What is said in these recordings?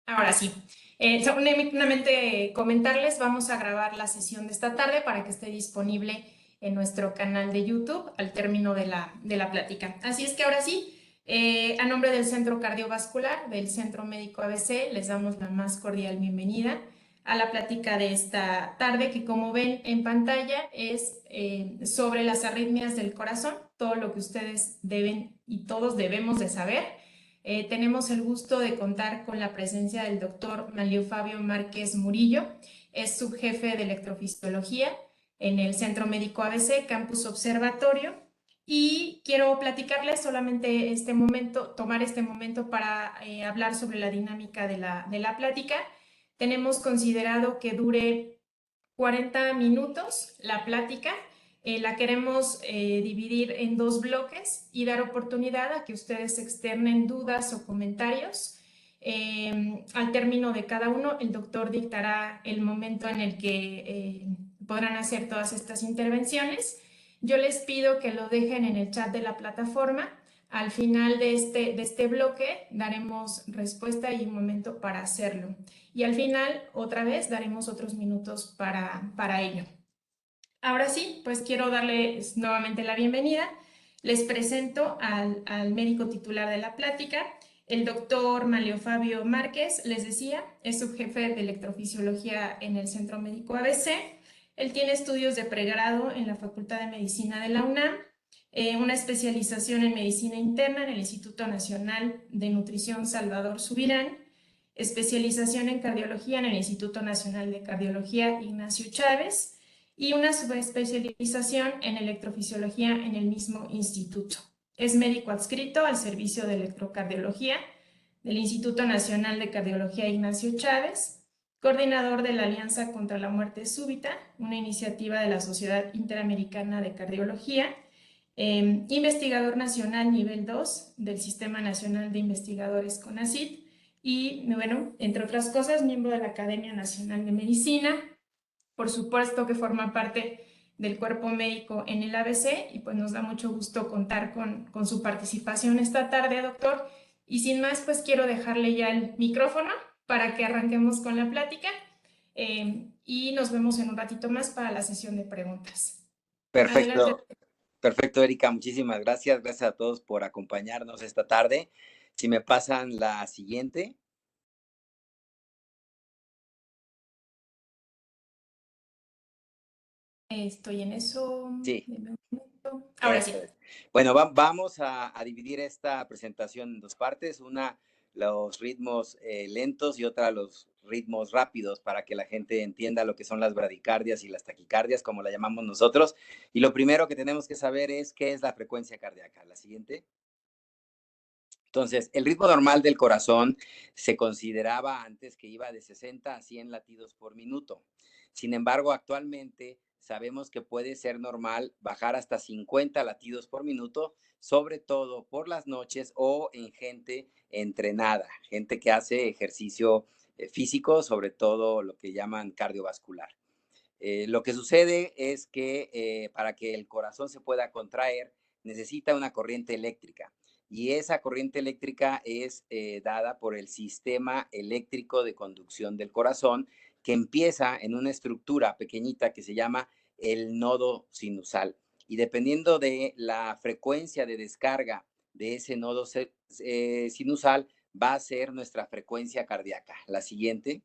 Ahora sí. Únicamente comentarles, vamos a grabar la sesión de esta tarde para que esté disponible en nuestro canal de YouTube al término de la plática. Así es que ahora sí, a nombre del Centro Cardiovascular, del Centro Médico ABC, les damos la más cordial bienvenida a la plática de esta tarde, que como ven en pantalla es sobre las arritmias del corazón, todo lo que ustedes deben y todos debemos de saber. Tenemos el gusto de contar con la presencia del doctor Manlio Fabio Márquez Murillo, es subjefe de electrofisiología en el Centro Médico ABC, Campus Observatorio, y quiero platicarles solamente tomar este momento para hablar sobre la dinámica de la plática. Tenemos considerado que dure 40 minutos la plática. La queremos dividir en dos bloques y dar oportunidad a que ustedes externen dudas o comentarios. Al término de cada uno, el doctor dictará el momento en el que podrán hacer todas estas intervenciones. Yo les pido que lo dejen en el chat de la plataforma. Al final de este bloque daremos respuesta y un momento para hacerlo. Y al final, otra vez, daremos otros minutos para ello. Ahora sí, pues quiero darles nuevamente la bienvenida. Les presento al médico titular de la plática, el doctor Manlio Fabio Márquez. Les decía, es subjefe de electrofisiología en el Centro Médico ABC. Él tiene estudios de pregrado en la Facultad de Medicina de la UNAM, una especialización en medicina interna en el Instituto Nacional de Nutrición Salvador Subirán, especialización en cardiología en el Instituto Nacional de Cardiología Ignacio Chávez y una subespecialización en electrofisiología en el mismo instituto. Es médico adscrito al servicio de electrocardiología del Instituto Nacional de Cardiología Ignacio Chávez, coordinador de la Alianza contra la Muerte Súbita, una iniciativa de la Sociedad Interamericana de Cardiología, investigador nacional nivel 2 del Sistema Nacional de Investigadores CONACYT y, bueno, entre otras cosas, miembro de la Academia Nacional de Medicina. Por supuesto que forma parte del cuerpo médico en el ABC y pues nos da mucho gusto contar con su participación esta tarde, doctor. Y sin más, pues quiero dejarle ya el micrófono para que arranquemos con la plática y nos vemos en un ratito más para la sesión de preguntas. Adelante. Perfecto, perfecto, Erika. Muchísimas gracias. Gracias a todos por acompañarnos esta tarde. Si me pasan la siguiente. Estoy en eso. Sí, Ahora sí. eso es. Bueno, vamos a dividir esta presentación en dos partes. Una, los ritmos lentos y otra, los ritmos rápidos para que la gente entienda lo que son las bradicardias y las taquicardias, como la llamamos nosotros. Y lo primero que tenemos que saber es qué es la frecuencia cardíaca. La siguiente. Entonces, el ritmo normal del corazón se consideraba antes que iba de 60 a 100 latidos por minuto. Sin embargo, actualmente sabemos que puede ser normal bajar hasta 50 latidos por minuto, sobre todo por las noches o en gente entrenada, gente que hace ejercicio físico, sobre todo lo que llaman cardiovascular. Lo que sucede es que para que el corazón se pueda contraer, necesita una corriente eléctrica. Y esa corriente eléctrica es dada por el sistema eléctrico de conducción del corazón, que empieza en una estructura pequeñita que se llama el nodo sinusal. Y dependiendo de la frecuencia de descarga de ese nodo sinusal, va a ser nuestra frecuencia cardíaca. La siguiente.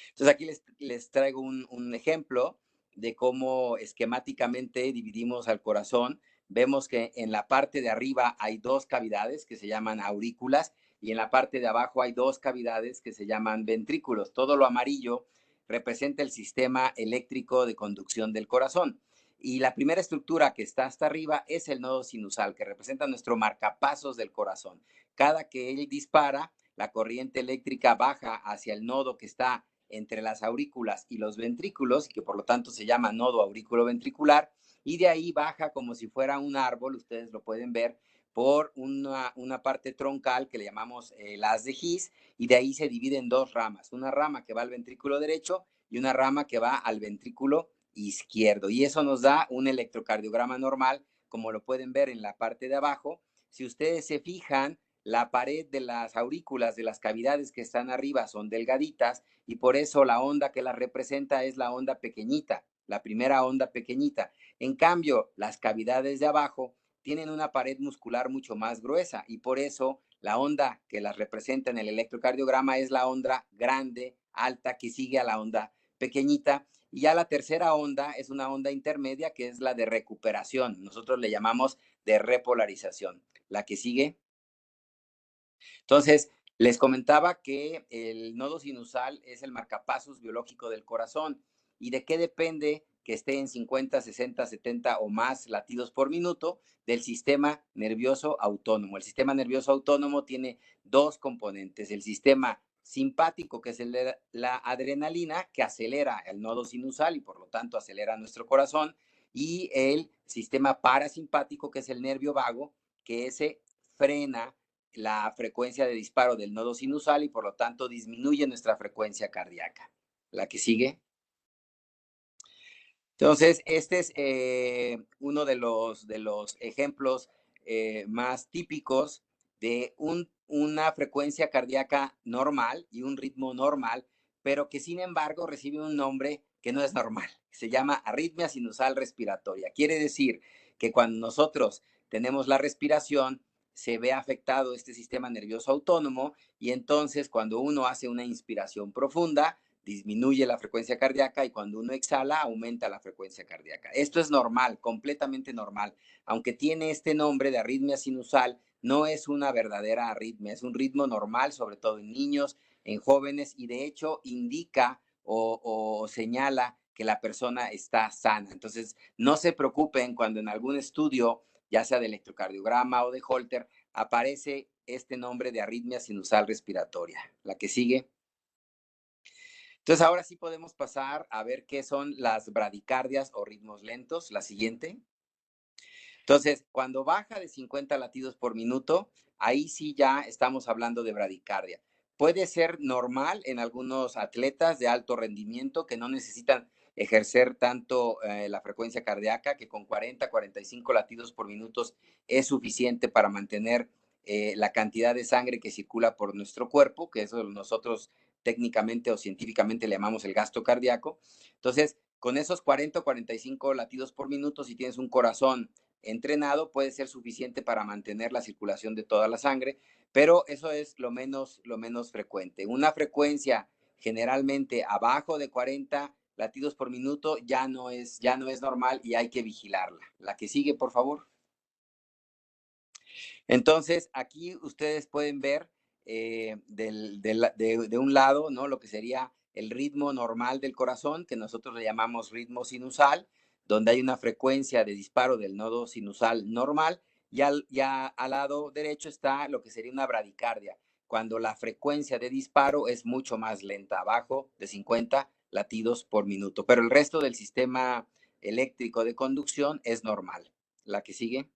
Entonces aquí les traigo un ejemplo de cómo esquemáticamente dividimos al corazón. Vemos que en la parte de arriba hay dos cavidades que se llaman aurículas y en la parte de abajo hay dos cavidades que se llaman ventrículos. Todo lo amarillo representa el sistema eléctrico de conducción del corazón. Y la primera estructura que está hasta arriba es el nodo sinusal, que representa nuestro marcapasos del corazón. Cada que él dispara, la corriente eléctrica baja hacia el nodo que está entre las aurículas y los ventrículos, que por lo tanto se llama nodo aurículo-ventricular, y de ahí baja como si fuera un árbol, ustedes lo pueden ver, por una parte troncal que le llamamos el haz de His, y de ahí se divide en dos ramas, una rama que va al ventrículo derecho y una rama que va al ventrículo izquierdo, y eso nos da un electrocardiograma normal, como lo pueden ver en la parte de abajo. Si ustedes se fijan, la pared de las aurículas, de las cavidades que están arriba son delgaditas y por eso la onda que las representa es la onda pequeñita, la primera onda pequeñita. En cambio, las cavidades de abajo tienen una pared muscular mucho más gruesa y por eso la onda que las representa en el electrocardiograma es la onda grande, alta, que sigue a la onda pequeñita. Y ya la tercera onda es una onda intermedia que es la de recuperación. Nosotros le llamamos de repolarización. La que sigue. Entonces, les comentaba que el nodo sinusal es el marcapasos biológico del corazón. ¿Y de qué depende que esté en 50, 60, 70 o más latidos por minuto? Del sistema nervioso autónomo. El sistema nervioso autónomo tiene dos componentes. El sistema simpático, que es el de la adrenalina, que acelera el nodo sinusal y por lo tanto acelera nuestro corazón. Y el sistema parasimpático, que es el nervio vago, que ese frena la frecuencia de disparo del nodo sinusal y por lo tanto disminuye nuestra frecuencia cardíaca. La que sigue. Entonces, este es uno de los ejemplos más típicos de una frecuencia cardíaca normal y un ritmo normal, pero que sin embargo recibe un nombre que no es normal. Se llama arritmia sinusal respiratoria. Quiere decir que cuando nosotros tenemos la respiración, se ve afectado este sistema nervioso autónomo y entonces cuando uno hace una inspiración profunda, disminuye la frecuencia cardíaca y cuando uno exhala aumenta la frecuencia cardíaca. Esto es normal, completamente normal. Aunque tiene este nombre de arritmia sinusal, no es una verdadera arritmia, es un ritmo normal, sobre todo en niños, en jóvenes y de hecho indica o señala que la persona está sana. Entonces, no se preocupen cuando en algún estudio, ya sea de electrocardiograma o de Holter, aparece este nombre de arritmia sinusal respiratoria. La que sigue. Entonces, ahora sí podemos pasar a ver qué son las bradicardias o ritmos lentos. La siguiente. Entonces, cuando baja de 50 latidos por minuto, ahí sí ya estamos hablando de bradicardia. Puede ser normal en algunos atletas de alto rendimiento que no necesitan ejercer tanto la frecuencia cardíaca, que con 40, 45 latidos por minuto es suficiente para mantener la cantidad de sangre que circula por nuestro cuerpo, que eso nosotros técnicamente o científicamente le llamamos el gasto cardíaco. Entonces, con esos 40 o 45 latidos por minuto, si tienes un corazón entrenado, puede ser suficiente para mantener la circulación de toda la sangre, pero eso es lo menos frecuente. Una frecuencia generalmente abajo de 40 latidos por minuto ya no es normal y hay que vigilarla. La que sigue, por favor. Entonces, aquí ustedes pueden ver de un lado, ¿no? Lo que sería el ritmo normal del corazón, que nosotros le llamamos ritmo sinusal, donde hay una frecuencia de disparo del nodo sinusal normal, y al lado derecho está lo que sería una bradicardia, cuando la frecuencia de disparo es mucho más lenta, abajo de 50 latidos por minuto, pero el resto del sistema eléctrico de conducción es normal. La que sigue.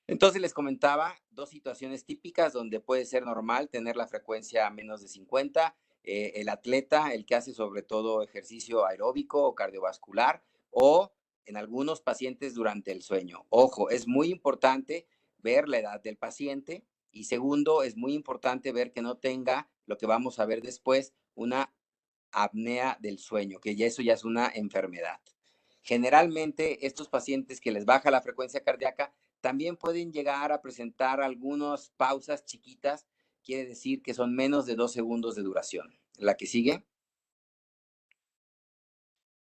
Entonces les comentaba dos situaciones típicas donde puede ser normal tener la frecuencia a menos de 50. El atleta, el que hace sobre todo ejercicio aeróbico o cardiovascular, o en algunos pacientes durante el sueño. Ojo, es muy importante ver la edad del paciente y segundo, es muy importante ver que no tenga, lo que vamos a ver después, una apnea del sueño, que ya eso ya es una enfermedad. Generalmente, estos pacientes que les baja la frecuencia cardíaca también pueden llegar a presentar algunas pausas chiquitas, quiere decir que son menos de 2 segundos de duración. La que sigue.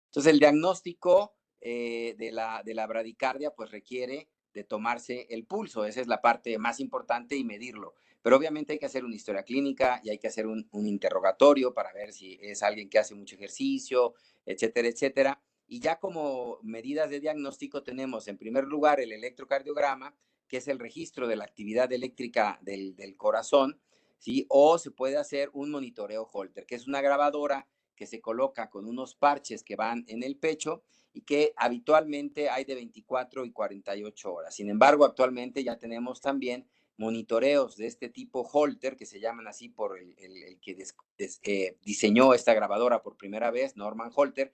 Entonces, el diagnóstico de la bradicardia pues requiere de tomarse el pulso, esa es la parte más importante y medirlo. Pero obviamente hay que hacer una historia clínica y hay que hacer un interrogatorio para ver si es alguien que hace mucho ejercicio, etcétera, etcétera. Y ya como medidas de diagnóstico tenemos en primer lugar el electrocardiograma, que es el registro de la actividad eléctrica del corazón, ¿sí? O se puede hacer un monitoreo Holter, que es una grabadora que se coloca con unos parches que van en el pecho y que habitualmente hay de 24 y 48 horas. Sin embargo, actualmente ya tenemos también monitoreos de este tipo Holter, que se llaman así por el que diseñó esta grabadora por primera vez, Norman Holter.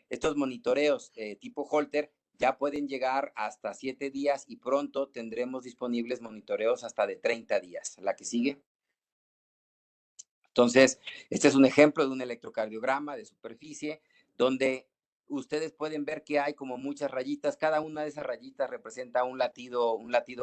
Estos monitoreos tipo Holter ya pueden llegar hasta 7 días y pronto tendremos disponibles monitoreos hasta de 30 días. La que sigue. Entonces, este es un ejemplo de un electrocardiograma de superficie donde ustedes pueden ver que hay como muchas rayitas. Cada una de esas rayitas representa un latido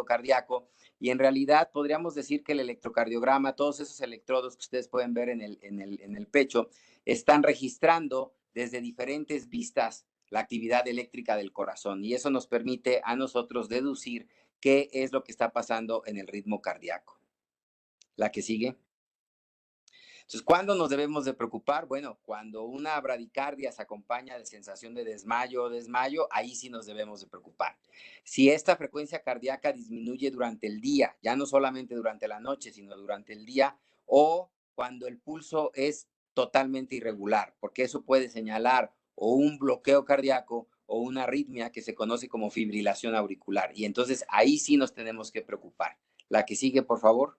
cardíaco y en realidad podríamos decir que el electrocardiograma, todos esos electrodos que ustedes pueden ver en el pecho, están registrando desde diferentes vistas la actividad eléctrica del corazón y eso nos permite a nosotros deducir qué es lo que está pasando en el ritmo cardíaco. La que sigue. Entonces, ¿cuándo nos debemos de preocupar? Bueno, cuando una bradicardia se acompaña de sensación de desmayo o desmayo, ahí sí nos debemos de preocupar. Si esta frecuencia cardíaca disminuye durante el día, ya no solamente durante la noche, sino durante el día, o cuando el pulso es totalmente irregular, porque eso puede señalar o un bloqueo cardíaco o una arritmia que se conoce como fibrilación auricular. Y entonces ahí sí nos tenemos que preocupar. La que sigue, por favor.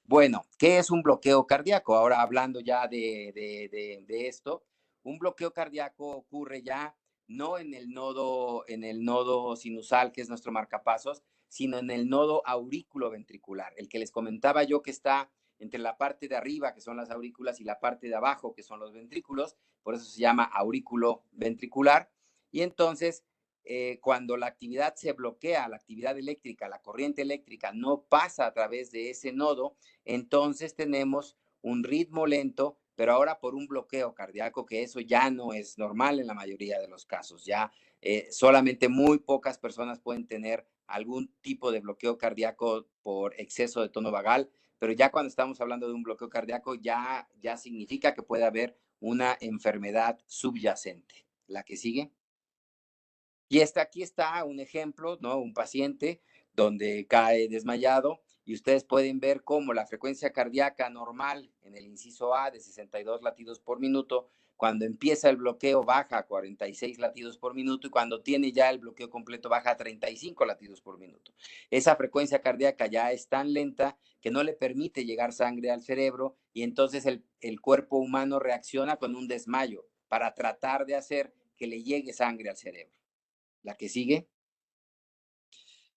Bueno, ¿qué es un bloqueo cardíaco? Ahora hablando ya de esto, un bloqueo cardíaco ocurre ya no en el nodo sinusal, que es nuestro marcapasos, sino en el nodo aurículo-ventricular, el que les comentaba yo que está entre la parte de arriba, que son las aurículas, y la parte de abajo, que son los ventrículos, por eso se llama aurículo ventricular. Y entonces cuando la actividad se bloquea, la actividad eléctrica, la corriente eléctrica no pasa a través de ese nodo, entonces tenemos un ritmo lento, pero ahora por un bloqueo cardíaco, que eso ya no es normal en la mayoría de los casos. Ya solamente muy pocas personas pueden tener algún tipo de bloqueo cardíaco por exceso de tono vagal, pero ya cuando estamos hablando de un bloqueo cardíaco ya significa que puede haber una enfermedad subyacente. La que sigue. Y aquí está un ejemplo, ¿no? Un paciente donde cae desmayado y ustedes pueden ver cómo la frecuencia cardíaca normal en el inciso A de 62 latidos por minuto, cuando empieza el bloqueo baja a 46 latidos por minuto y cuando tiene ya el bloqueo completo baja a 35 latidos por minuto. Esa frecuencia cardíaca ya es tan lenta que no le permite llegar sangre al cerebro y entonces el cuerpo humano reacciona con un desmayo para tratar de hacer que le llegue sangre al cerebro. La que sigue.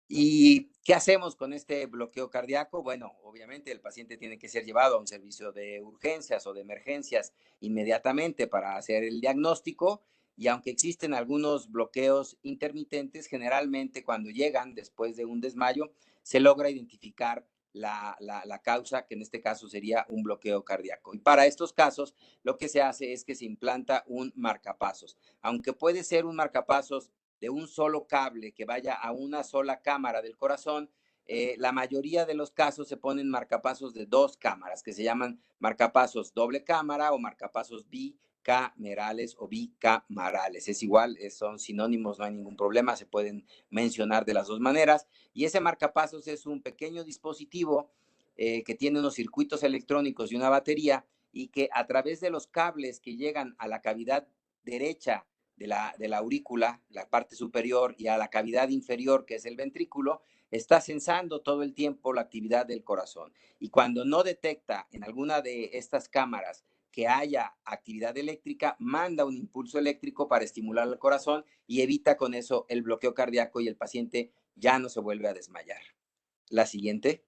¿Y qué hacemos con este bloqueo cardíaco? Bueno, obviamente el paciente tiene que ser llevado a un servicio de urgencias o de emergencias inmediatamente para hacer el diagnóstico y aunque existen algunos bloqueos intermitentes, generalmente cuando llegan después de un desmayo, se logra identificar la causa, que en este caso sería un bloqueo cardíaco. Y para estos casos, lo que se hace es que se implanta un marcapasos. Aunque puede ser un marcapasos de un solo cable que vaya a una sola cámara del corazón, la mayoría de los casos se ponen marcapasos de dos cámaras, que se llaman marcapasos doble cámara o marcapasos bicamerales o bicamarales. Es igual, son sinónimos, no hay ningún problema, se pueden mencionar de las dos maneras. Y ese marcapasos es un pequeño dispositivo que tiene unos circuitos electrónicos y una batería y que a través de los cables que llegan a la cavidad derecha de la aurícula, la parte superior, y a la cavidad inferior, que es el ventrículo, está sensando todo el tiempo la actividad del corazón. Y cuando no detecta en alguna de estas cámaras que haya actividad eléctrica, manda un impulso eléctrico para estimular el corazón y evita con eso el bloqueo cardíaco y el paciente ya no se vuelve a desmayar. La siguiente.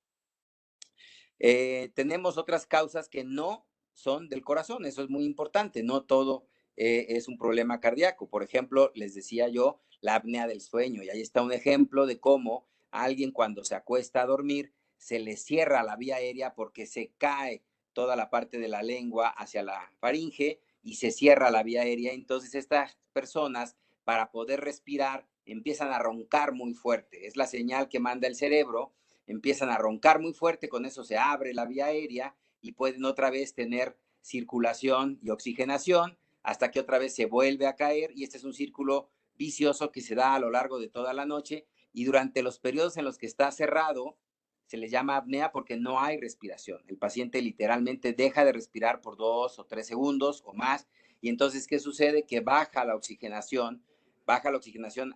Tenemos otras causas que no son del corazón, eso es muy importante, no todo es un problema cardíaco. Por ejemplo, les decía yo, la apnea del sueño, y ahí está un ejemplo de cómo a alguien cuando se acuesta a dormir se le cierra la vía aérea porque se cae toda la parte de la lengua hacia la faringe y se cierra la vía aérea. Entonces estas personas, para poder respirar, empiezan a roncar muy fuerte. Es la señal que manda el cerebro, empiezan a roncar muy fuerte, con eso se abre la vía aérea y pueden otra vez tener circulación y oxigenación hasta que otra vez se vuelve a caer y este es un círculo vicioso que se da a lo largo de toda la noche y durante los periodos en los que está cerrado se le llama apnea porque no hay respiración. El paciente literalmente deja de respirar por 2 o 3 segundos o más y entonces ¿qué sucede? Que baja la oxigenación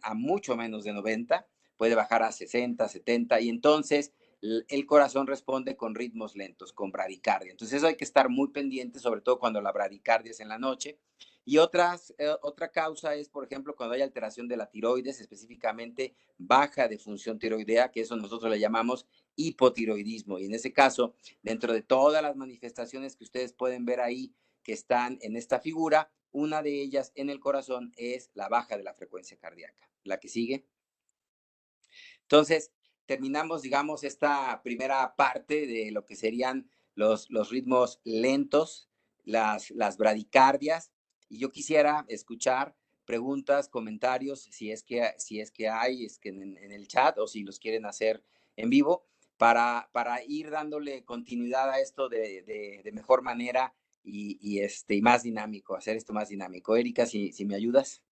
a mucho menos de 90, puede bajar a 60, 70 y entonces el corazón responde con ritmos lentos, con bradicardia. Entonces eso hay que estar muy pendiente, sobre todo cuando la bradicardia es en la noche. Y otra causa es, por ejemplo, cuando hay alteración de la tiroides, específicamente baja de función tiroidea, que eso nosotros le llamamos hipotiroidismo. Y en ese caso, dentro de todas las manifestaciones que ustedes pueden ver ahí, que están en esta figura, una de ellas en el corazón es la baja de la frecuencia cardíaca. La que sigue. Entonces, terminamos, digamos, esta primera parte de lo que serían los ritmos lentos, las bradicardias, y yo quisiera escuchar preguntas, comentarios, si es que hay, es que en el chat o si los quieren hacer en vivo, para ir dándole continuidad a esto de mejor manera y más dinámico, hacer esto más dinámico. Erika, si me ayudas.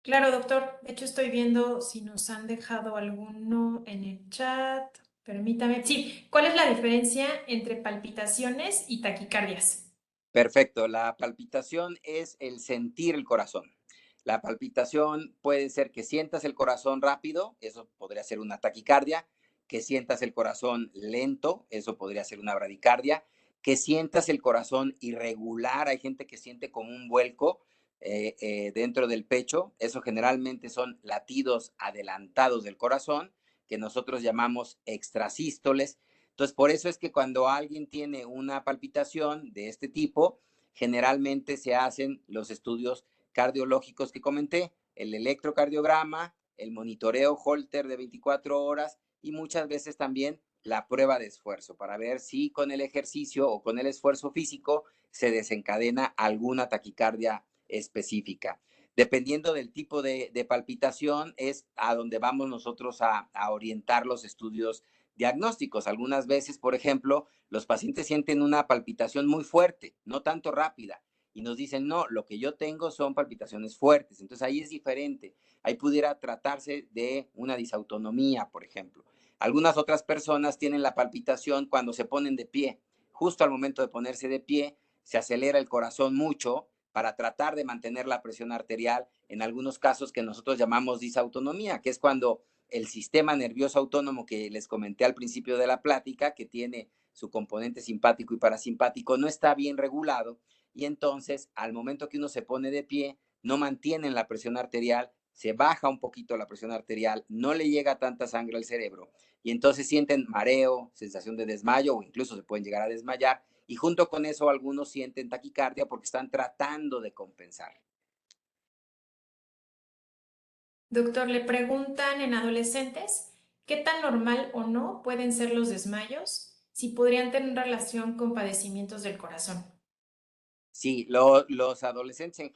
Claro, doctor. De hecho, estoy viendo si nos han dejado alguno en el chat. Permítame. Sí, ¿cuál es la diferencia entre palpitaciones y taquicardias? Perfecto. La palpitación es el sentir el corazón. La palpitación puede ser que sientas el corazón rápido, eso podría ser una taquicardia, que sientas el corazón lento, eso podría ser una bradicardia, que sientas el corazón irregular, hay gente que siente como un vuelco dentro del pecho, eso generalmente son latidos adelantados del corazón, que nosotros llamamos extrasístoles. Entonces, por eso es que cuando alguien tiene una palpitación de este tipo, generalmente se hacen los estudios cardiológicos que comenté, el electrocardiograma, el monitoreo Holter de 24 horas y muchas veces también la prueba de esfuerzo para ver si con el ejercicio o con el esfuerzo físico se desencadena alguna taquicardia específica. Dependiendo del tipo de palpitación, es a donde vamos nosotros a orientar los estudios diagnósticos. Algunas veces, por ejemplo, los pacientes sienten una palpitación muy fuerte, no tanto rápida, y nos dicen, no, lo que yo tengo son palpitaciones fuertes. Entonces ahí es diferente. Ahí pudiera tratarse de una disautonomía, por ejemplo. Algunas otras personas tienen la palpitación cuando se ponen de pie. Justo al momento de ponerse de pie, se acelera el corazón mucho para tratar de mantener la presión arterial, en algunos casos que nosotros llamamos disautonomía, que es cuando el sistema nervioso autónomo que les comenté al principio de la plática, que tiene su componente simpático y parasimpático, no está bien regulado y entonces al momento que uno se pone de pie, no mantienen la presión arterial, se baja un poquito la presión arterial, no le llega tanta sangre al cerebro y entonces sienten mareo, sensación de desmayo o incluso se pueden llegar a desmayar y junto con eso algunos sienten taquicardia porque están tratando de compensar. Doctor, le preguntan en adolescentes qué tan normal o no pueden ser los desmayos, si podrían tener relación con padecimientos del corazón. Sí, los adolescentes,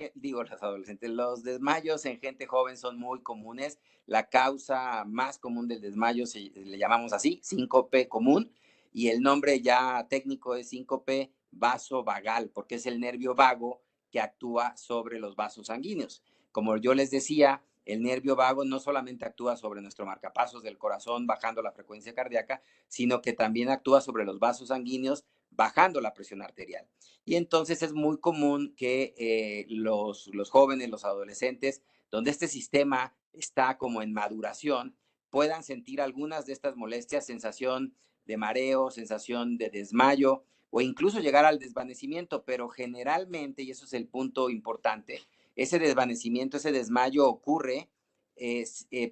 los desmayos en gente joven son muy comunes. La causa más común del desmayo le llamamos así, síncope común, y el nombre ya técnico es síncope vasovagal, porque es el nervio vago que actúa sobre los vasos sanguíneos. Como yo les decía, el nervio vago no solamente actúa sobre nuestro marcapasos del corazón, bajando la frecuencia cardíaca, sino que también actúa sobre los vasos sanguíneos, bajando la presión arterial. Y entonces es muy común que los jóvenes, los adolescentes, donde este sistema está como en maduración, puedan sentir algunas de estas molestias, sensación de mareo, sensación de desmayo o incluso llegar al desvanecimiento, pero generalmente, y eso es el punto importante, ese desvanecimiento, ese desmayo ocurre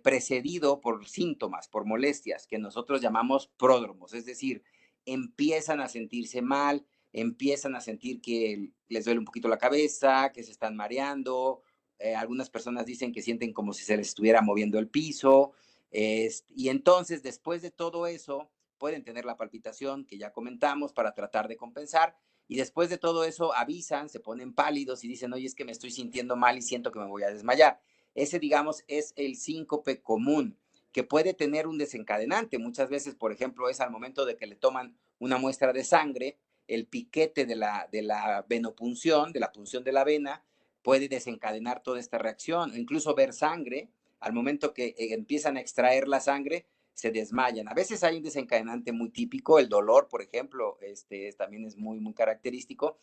precedido por síntomas, por molestias que nosotros llamamos pródromos, es decir, empiezan a sentirse mal, empiezan a sentir que les duele un poquito la cabeza, que se están mareando. Algunas personas dicen que sienten como si se les estuviera moviendo el piso. Y entonces, después de todo eso, pueden tener la palpitación que ya comentamos para tratar de compensar. Y después de todo eso, avisan, se ponen pálidos y dicen, oye, es que me estoy sintiendo mal y siento que me voy a desmayar. Ese, digamos, es el síncope común, que puede tener un desencadenante. Muchas veces, por ejemplo, es al momento de que le toman una muestra de sangre, el piquete de la venopunción, de la punción de la vena, puede desencadenar toda esta reacción, incluso ver sangre, al momento que empiezan a extraer la sangre, se desmayan. A veces hay un desencadenante muy típico, el dolor, por ejemplo, también es muy, muy característico,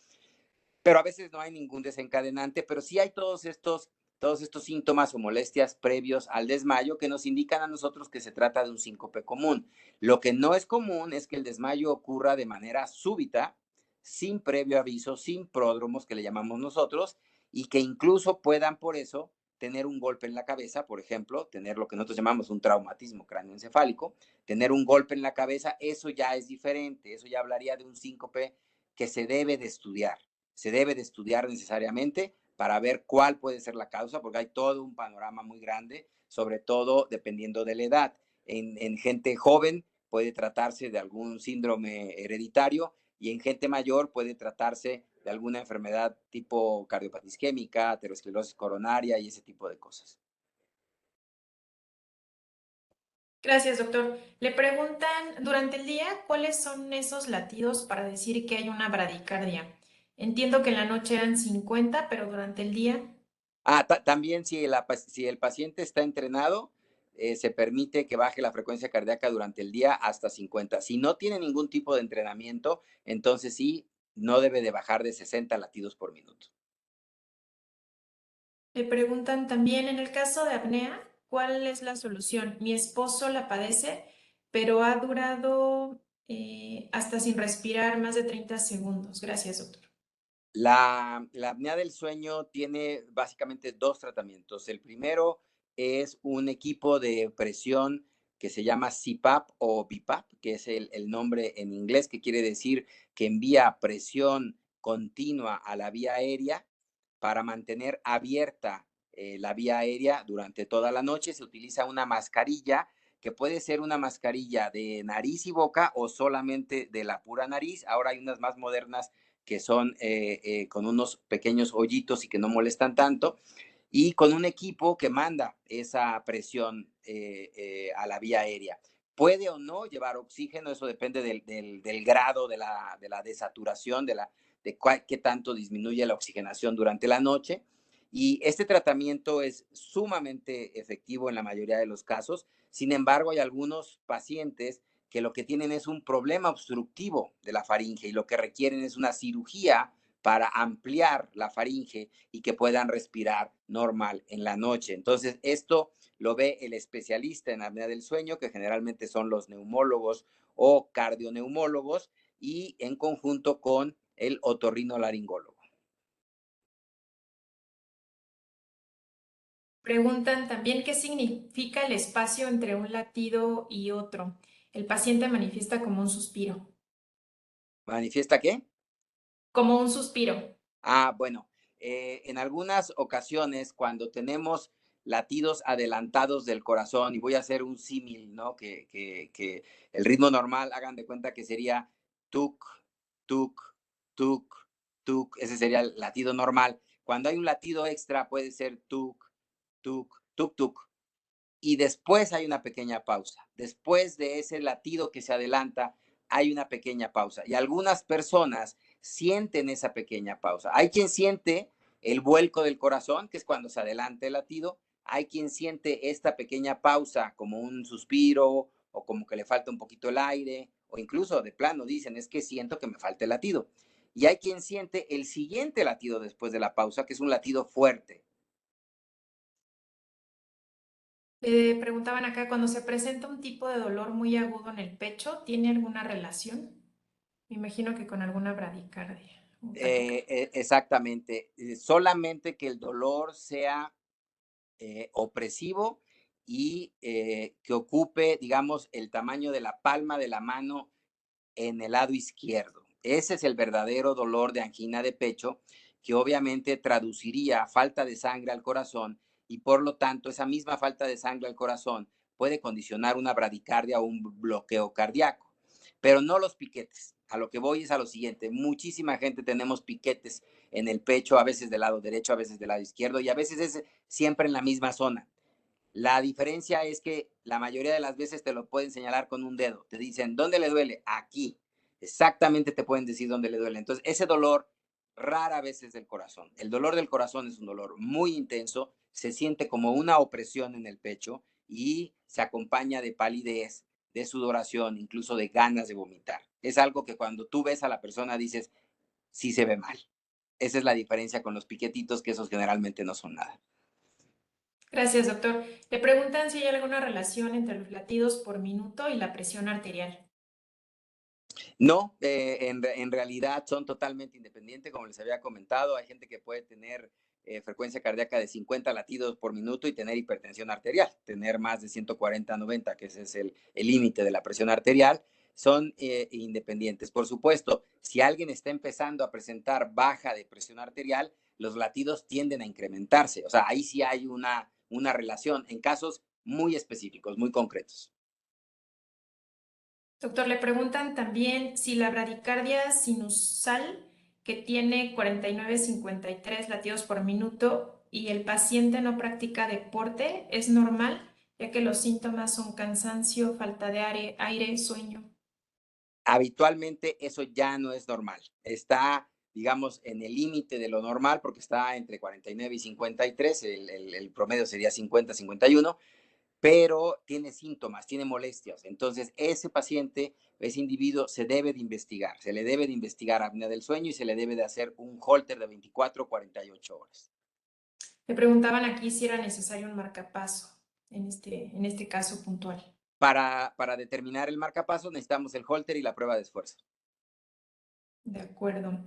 pero a veces no hay ningún desencadenante, pero sí hay todos estos síntomas o molestias previos al desmayo que nos indican a nosotros que se trata de un síncope común. Lo que no es común es que el desmayo ocurra de manera súbita, sin previo aviso, sin pródromos que le llamamos nosotros, y que incluso puedan por eso tener un golpe en la cabeza, por ejemplo, tener lo que nosotros llamamos un traumatismo cráneoencefálico, tener un golpe en la cabeza, eso ya es diferente, eso ya hablaría de un síncope que se debe de estudiar necesariamente para ver cuál puede ser la causa, porque hay todo un panorama muy grande, sobre todo dependiendo de la edad. En gente joven puede tratarse de algún síndrome hereditario y en gente mayor puede tratarse de alguna enfermedad tipo cardiopatía isquémica, aterosclerosis coronaria y ese tipo de cosas. Gracias, doctor. Le preguntan durante el día cuáles son esos latidos para decir que hay una bradicardia. Entiendo que en la noche eran 50, pero durante el día. También si el paciente está entrenado, se permite que baje la frecuencia cardíaca durante el día hasta 50. Si no tiene ningún tipo de entrenamiento, entonces sí, no debe de bajar de 60 latidos por minuto. Le preguntan también en el caso de apnea, ¿cuál es la solución? Mi esposo la padece, pero ha durado hasta sin respirar más de 30 segundos. Gracias, doctor. La apnea del sueño tiene básicamente dos tratamientos. El primero es un equipo de presión que se llama CPAP o BiPAP, que es el nombre en inglés, que quiere decir que envía presión continua a la vía aérea para mantener abierta la vía aérea durante toda la noche. Se utiliza una mascarilla que puede ser una mascarilla de nariz y boca o solamente de la pura nariz. Ahora hay unas más modernas que son con unos pequeños hoyitos y que no molestan tanto, y con un equipo que manda esa presión a la vía aérea. Puede o no llevar oxígeno, eso depende del grado de la desaturación, qué tanto disminuye la oxigenación durante la noche. Y este tratamiento es sumamente efectivo en la mayoría de los casos. Sin embargo, hay algunos pacientes que lo que tienen es un problema obstructivo de la faringe y lo que requieren es una cirugía para ampliar la faringe y que puedan respirar normal en la noche. Entonces, esto lo ve el especialista en apnea del sueño, que generalmente son los neumólogos o cardioneumólogos, y en conjunto con el otorrinolaringólogo. Preguntan también qué significa el espacio entre un latido y otro. El paciente manifiesta como un suspiro. ¿Manifiesta qué? Como un suspiro. Bueno, en algunas ocasiones cuando tenemos latidos adelantados del corazón, y voy a hacer un símil, ¿no? Que el ritmo normal, hagan de cuenta que sería tuk, tuk, tuk, tuk, ese sería el latido normal. Cuando hay un latido extra puede ser tuk, tuk, tuk, tuk. Y después hay una pequeña pausa. Después de ese latido que se adelanta, hay una pequeña pausa. Y algunas personas sienten esa pequeña pausa. Hay quien siente el vuelco del corazón, que es cuando se adelanta el latido. Hay quien siente esta pequeña pausa como un suspiro o como que le falta un poquito el aire, o incluso de plano dicen, es que siento que me falta el latido. Y hay quien siente el siguiente latido después de la pausa, que es un latido fuerte. Preguntaban acá, cuando se presenta un tipo de dolor muy agudo en el pecho, ¿tiene alguna relación? Me imagino que con alguna bradicardia o taquicardia. Exactamente. Solamente que el dolor sea opresivo y que ocupe, digamos, el tamaño de la palma de la mano en el lado izquierdo. Ese es el verdadero dolor de angina de pecho, que obviamente traduciría falta de sangre al corazón y por lo tanto esa misma falta de sangre al corazón puede condicionar una bradicardia o un bloqueo cardíaco, pero no los piquetes. A lo que voy es a lo siguiente, muchísima gente tenemos piquetes en el pecho, a veces del lado derecho, a veces del lado izquierdo y a veces es siempre en la misma zona. La diferencia es que la mayoría de las veces te lo pueden señalar con un dedo. Te dicen, ¿dónde le duele? Aquí. Exactamente te pueden decir dónde le duele. Entonces, ese dolor rara vez es del corazón. El dolor del corazón es un dolor muy intenso, se siente como una opresión en el pecho y se acompaña de palidez, de sudoración, incluso de ganas de vomitar. Es algo que cuando tú ves a la persona dices, sí se ve mal. Esa es la diferencia con los piquetitos, que esos generalmente no son nada. Gracias, doctor. Le preguntan si hay alguna relación entre los latidos por minuto y la presión arterial. No, en realidad son totalmente independientes, como les había comentado. Hay gente que puede tener frecuencia cardíaca de 50 latidos por minuto y tener hipertensión arterial, tener más de 140/90, que ese es el límite de la presión arterial. Son independientes. Por supuesto, si alguien está empezando a presentar baja de presión arterial, los latidos tienden a incrementarse. O sea, ahí sí hay una relación en casos muy específicos, muy concretos. Doctor, le preguntan también si la bradicardia sinusal, que tiene 49,53 latidos por minuto y el paciente no practica deporte, es normal, ya que los síntomas son cansancio, falta de aire, sueño. Habitualmente eso ya no es normal. Está, digamos, en el límite de lo normal porque está entre 49 y 53, el promedio sería 50-51, pero tiene síntomas, tiene molestias. Entonces, ese paciente, ese individuo, se debe de investigar. Se le debe de investigar apnea del sueño y se le debe de hacer un Holter de 24-48 horas. Le preguntaban aquí si era necesario un marcapaso en este caso puntual. Para determinar el marcapaso necesitamos el Holter y la prueba de esfuerzo. De acuerdo.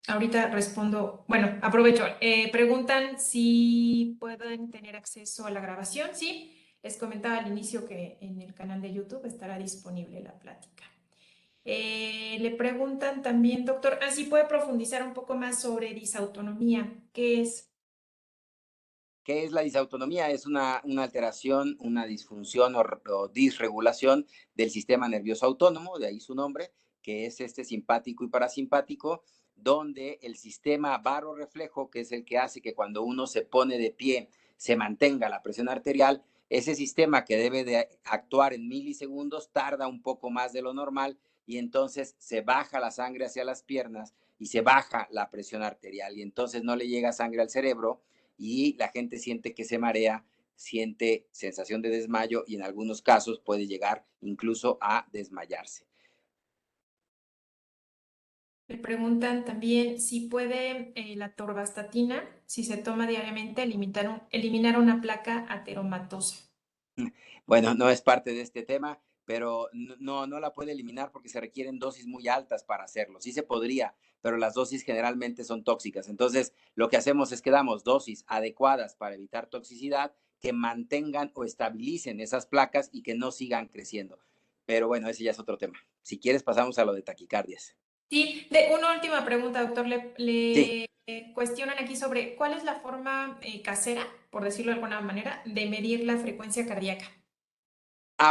Ahorita respondo, bueno, aprovecho. Preguntan si pueden tener acceso a la grabación. Sí, les comentaba al inicio que en el canal de YouTube estará disponible la plática. Le preguntan también, doctor, ¿así puede profundizar un poco más sobre disautonomía? ¿Qué es? ¿Qué es la disautonomía? Es una alteración, una disfunción o disregulación del sistema nervioso autónomo, de ahí su nombre, que es este simpático y parasimpático, donde el sistema barorreflejo, que es el que hace que cuando uno se pone de pie se mantenga la presión arterial, ese sistema que debe de actuar en milisegundos tarda un poco más de lo normal y entonces se baja la sangre hacia las piernas y se baja la presión arterial y entonces no le llega sangre al cerebro y la gente siente que se marea, siente sensación de desmayo y en algunos casos puede llegar incluso a desmayarse. Le preguntan también si puede la torvastatina, si se toma diariamente, eliminar una placa ateromatosa. Bueno, no es parte de este tema, pero no la puede eliminar porque se requieren dosis muy altas para hacerlo. Sí se podría, pero las dosis generalmente son tóxicas. Entonces, lo que hacemos es que damos dosis adecuadas para evitar toxicidad que mantengan o estabilicen esas placas y que no sigan creciendo. Pero bueno, ese ya es otro tema. Si quieres, pasamos a lo de taquicardias. Sí, una última pregunta, doctor. Sí. Cuestionan aquí sobre cuál es la forma casera, por decirlo de alguna manera, de medir la frecuencia cardíaca.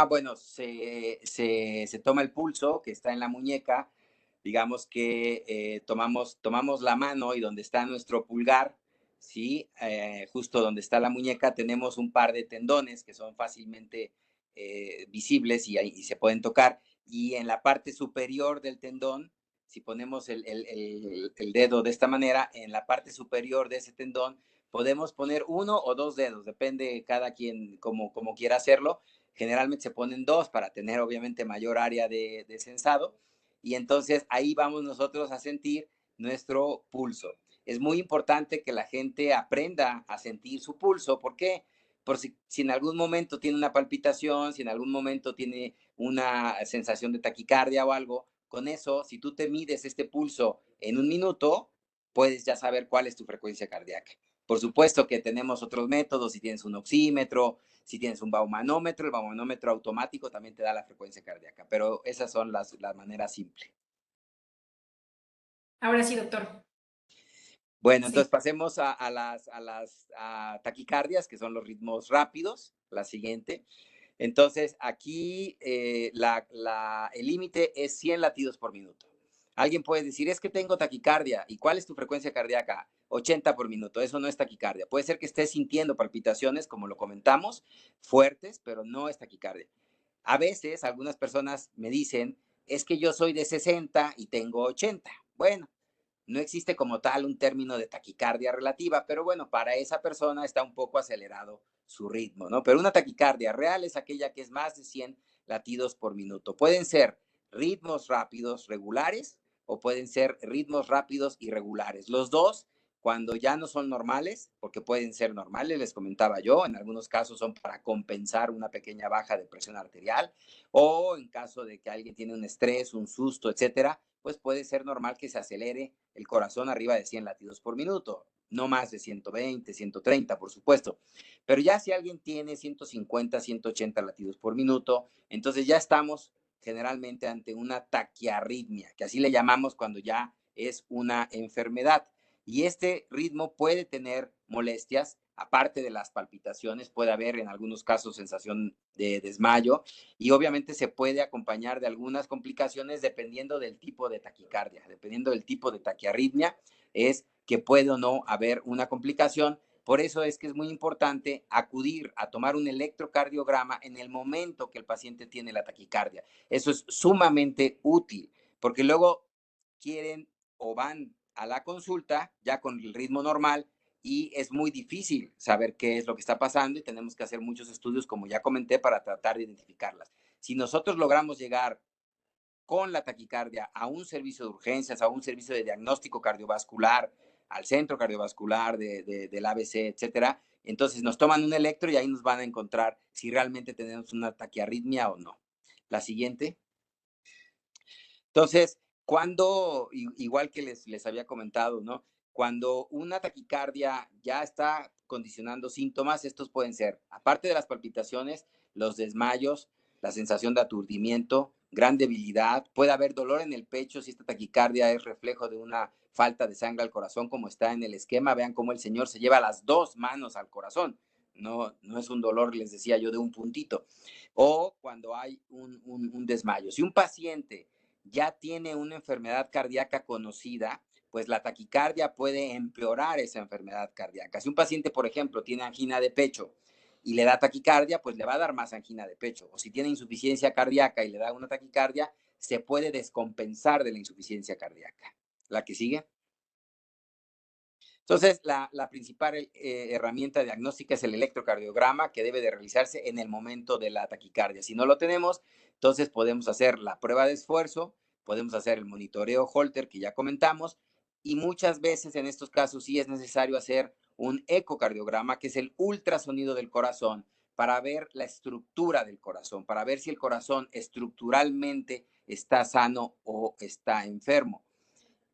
Bueno, se toma el pulso que está en la muñeca, digamos que tomamos la mano y donde está nuestro pulgar, ¿sí? Justo donde está la muñeca tenemos un par de tendones que son fácilmente visibles y se pueden tocar. Y en la parte superior del tendón, si ponemos el dedo de esta manera, en la parte superior de ese tendón podemos poner uno o dos dedos, depende cada quien como quiera hacerlo. Generalmente se ponen dos para tener obviamente mayor área de sensado y entonces ahí vamos nosotros a sentir nuestro pulso. Es muy importante que la gente aprenda a sentir su pulso. ¿Por qué? Por si en algún momento tiene una palpitación, si en algún momento tiene una sensación de taquicardia o algo, con eso, si tú te mides este pulso en un minuto, puedes ya saber cuál es tu frecuencia cardíaca. Por supuesto que tenemos otros métodos, si tienes un oxímetro, si tienes un baumanómetro, el baumanómetro automático también te da la frecuencia cardíaca, pero esas son las maneras simples. Ahora sí, doctor. Bueno, Sí. entonces pasemos a taquicardias, que son los ritmos rápidos, la siguiente. Entonces, aquí el límite es 100 latidos por minuto. Alguien puede decir, es que tengo taquicardia. ¿Y cuál es tu frecuencia cardíaca? 80 por minuto. Eso no es taquicardia. Puede ser que estés sintiendo palpitaciones, como lo comentamos, fuertes, pero no es taquicardia. A veces, algunas personas me dicen, es que yo soy de 60 y tengo 80. Bueno, no existe como tal un término de taquicardia relativa, pero bueno, para esa persona está un poco acelerado su ritmo, ¿no? Pero una taquicardia real es aquella que es más de 100 latidos por minuto. Pueden ser ritmos rápidos regulares o pueden ser ritmos rápidos irregulares. Los dos, Cuando ya no son normales, porque pueden ser normales, les comentaba yo, en algunos casos son para compensar una pequeña baja de presión arterial, o en caso de que alguien tiene un estrés, un susto, etcétera, pues puede ser normal que se acelere el corazón arriba de 100 latidos por minuto, no más de 120, 130, por supuesto. Pero ya si alguien tiene 150, 180 latidos por minuto, entonces ya estamos generalmente ante una taquiarritmia, que así le llamamos cuando ya es una enfermedad. Y este ritmo puede tener molestias, aparte de las palpitaciones, puede haber en algunos casos sensación de desmayo y obviamente se puede acompañar de algunas complicaciones dependiendo del tipo de taquicardia, dependiendo del tipo de taquiarritmia, es que puede o no haber una complicación. Por eso es que es muy importante acudir a tomar un electrocardiograma en el momento que el paciente tiene la taquicardia. Eso es sumamente útil, porque luego quieren o van a la consulta ya con el ritmo normal y es muy difícil saber qué es lo que está pasando y tenemos que hacer muchos estudios, como ya comenté, para tratar de identificarlas. Si nosotros logramos llegar con la taquicardia a un servicio de urgencias, a un servicio de diagnóstico cardiovascular, al centro cardiovascular del ABC, etcétera, entonces nos toman un electro y ahí nos van a encontrar si realmente tenemos una taquiarritmia o no. La siguiente. Entonces, cuando, igual que les había comentado, ¿no? Cuando una taquicardia ya está condicionando síntomas, estos pueden ser, aparte de las palpitaciones, los desmayos, la sensación de aturdimiento, gran debilidad, puede haber dolor en el pecho si esta taquicardia es reflejo de una falta de sangre al corazón, como está en el esquema. Vean cómo el señor se lleva las dos manos al corazón. No es un dolor, les decía yo, de un puntito. O cuando hay un desmayo. Si un paciente ya tiene una enfermedad cardíaca conocida, pues la taquicardia puede empeorar esa enfermedad cardíaca. Si un paciente, por ejemplo, tiene angina de pecho y le da taquicardia, pues le va a dar más angina de pecho. O si tiene insuficiencia cardíaca y le da una taquicardia, se puede descompensar de la insuficiencia cardíaca. La que sigue. Entonces, la principal herramienta diagnóstica es el electrocardiograma, que debe de realizarse en el momento de la taquicardia. Si no lo tenemos, entonces podemos hacer la prueba de esfuerzo, podemos hacer el monitoreo Holter, que ya comentamos, y muchas veces en estos casos sí es necesario hacer un ecocardiograma, que es el ultrasonido del corazón, para ver la estructura del corazón, para ver si el corazón estructuralmente está sano o está enfermo.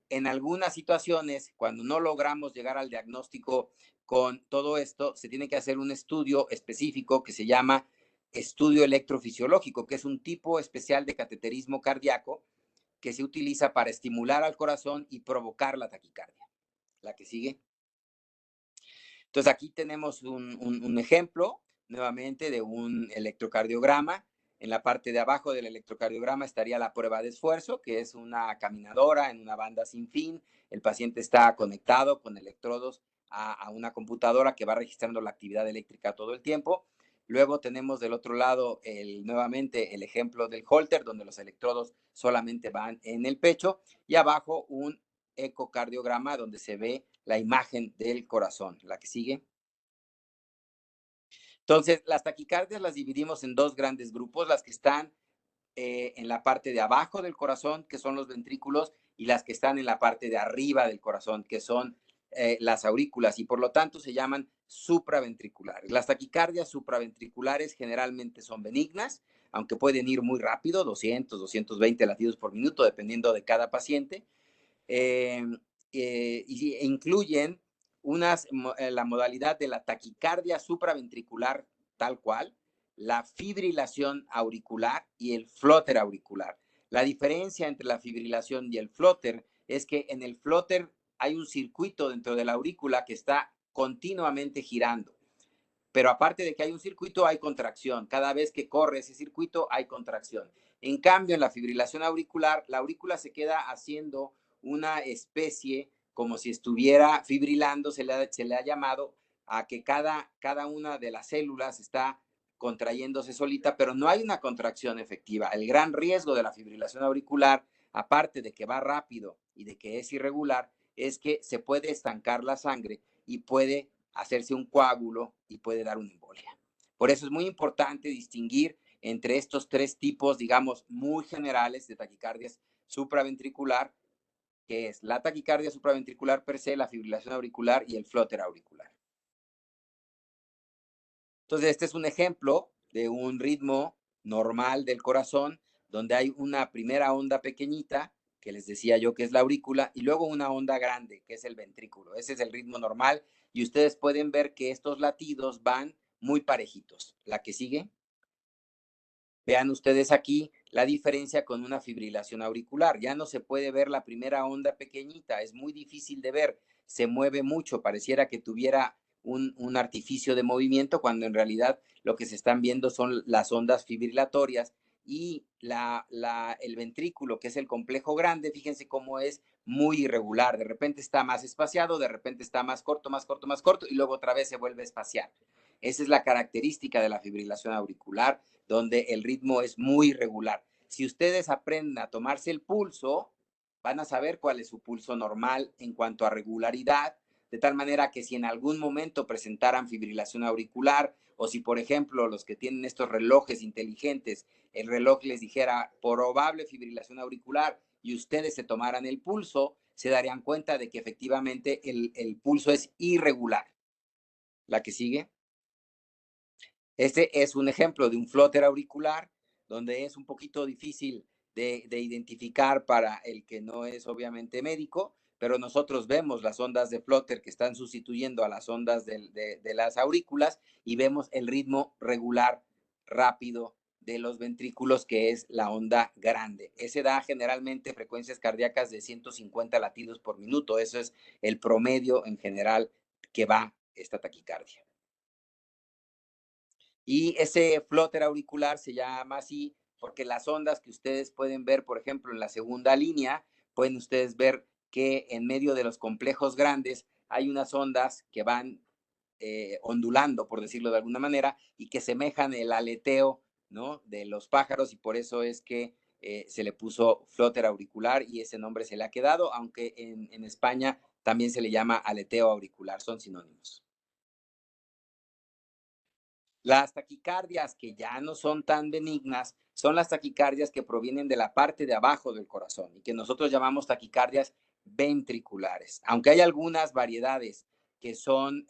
En algunas situaciones, cuando no logramos llegar al diagnóstico con todo esto, se tiene que hacer un estudio específico que se llama estudio electrofisiológico, que es un tipo especial de cateterismo cardíaco que se utiliza para estimular al corazón y provocar la taquicardia. La que sigue. Entonces aquí tenemos un ejemplo nuevamente de un electrocardiograma. En la parte de abajo del electrocardiograma estaría la prueba de esfuerzo, que es una caminadora en una banda sin fin. El paciente está conectado con electrodos a una computadora que va registrando la actividad eléctrica todo el tiempo. Luego tenemos del otro lado nuevamente el ejemplo del Holter, donde los electrodos solamente van en el pecho, y abajo un ecocardiograma donde se ve la imagen del corazón. La que sigue. Entonces, las taquicardias las dividimos en dos grandes grupos, las que están en la parte de abajo del corazón, que son los ventrículos, y las que están en la parte de arriba del corazón, que son las aurículas, y por lo tanto se llaman supraventriculares. Las taquicardias supraventriculares generalmente son benignas, aunque pueden ir muy rápido, 200, 220 latidos por minuto, dependiendo de cada paciente. eh, y incluyen la modalidad de la taquicardia supraventricular tal cual, la fibrilación auricular y el flóter auricular. La diferencia entre la fibrilación y el flóter es que en el flóter hay un circuito dentro de la aurícula que está continuamente girando. Pero aparte de que hay un circuito, hay contracción. Cada vez que corre ese circuito, hay contracción. En cambio, en la fibrilación auricular, la aurícula se queda haciendo una especie como si estuviera fibrilando, se le ha llamado a que cada una de las células está contrayéndose solita, pero no hay una contracción efectiva. El gran riesgo de la fibrilación auricular, aparte de que va rápido y de que es irregular, es que se puede estancar la sangre y puede hacerse un coágulo y puede dar una embolia. Por eso es muy importante distinguir entre estos tres tipos, digamos, muy generales de taquicardias supraventricular, que es la taquicardia supraventricular per se, la fibrilación auricular y el flóter auricular. Entonces, este es un ejemplo de un ritmo normal del corazón, donde hay una primera onda pequeñita, que les decía yo que es la aurícula, y luego una onda grande, que es el ventrículo. Ese es el ritmo normal, y ustedes pueden ver que estos latidos van muy parejitos. La que sigue. Vean ustedes aquí la diferencia con una fibrilación auricular. Ya no se puede ver la primera onda pequeñita, es muy difícil de ver, se mueve mucho, pareciera que tuviera un artificio de movimiento, cuando en realidad lo que se están viendo son las ondas fibrilatorias y el ventrículo, que es el complejo grande, fíjense cómo es muy irregular. De repente está más espaciado, de repente está más corto, más corto, más corto, y luego otra vez se vuelve a espaciar. Esa es la característica de la fibrilación auricular, donde el ritmo es muy irregular. Si ustedes aprenden a tomarse el pulso, van a saber cuál es su pulso normal en cuanto a regularidad, de tal manera que si en algún momento presentaran fibrilación auricular, o si por ejemplo los que tienen estos relojes inteligentes, el reloj les dijera probable fibrilación auricular y ustedes se tomaran el pulso, se darían cuenta de que efectivamente el pulso es irregular. La que sigue. Este es un ejemplo de un flóter auricular, donde es un poquito difícil de identificar para el que no es obviamente médico, pero nosotros vemos las ondas de flóter que están sustituyendo a las ondas de las aurículas y vemos el ritmo regular, rápido de los ventrículos, que es la onda grande. Ese da generalmente frecuencias cardíacas de 150 latidos por minuto. Eso es el promedio en general que va esta taquicardia. Y ese flóter auricular se llama así porque las ondas que ustedes pueden ver, por ejemplo, en la segunda línea, pueden ustedes ver que en medio de los complejos grandes hay unas ondas que van ondulando, por decirlo de alguna manera, y que semejan el aleteo, ¿no?, de los pájaros, y por eso es que se le puso flóter auricular y ese nombre se le ha quedado, aunque en España también se le llama aleteo auricular, son sinónimos. Las taquicardias que ya no son tan benignas son las taquicardias que provienen de la parte de abajo del corazón y que nosotros llamamos taquicardias ventriculares. Aunque hay algunas variedades que son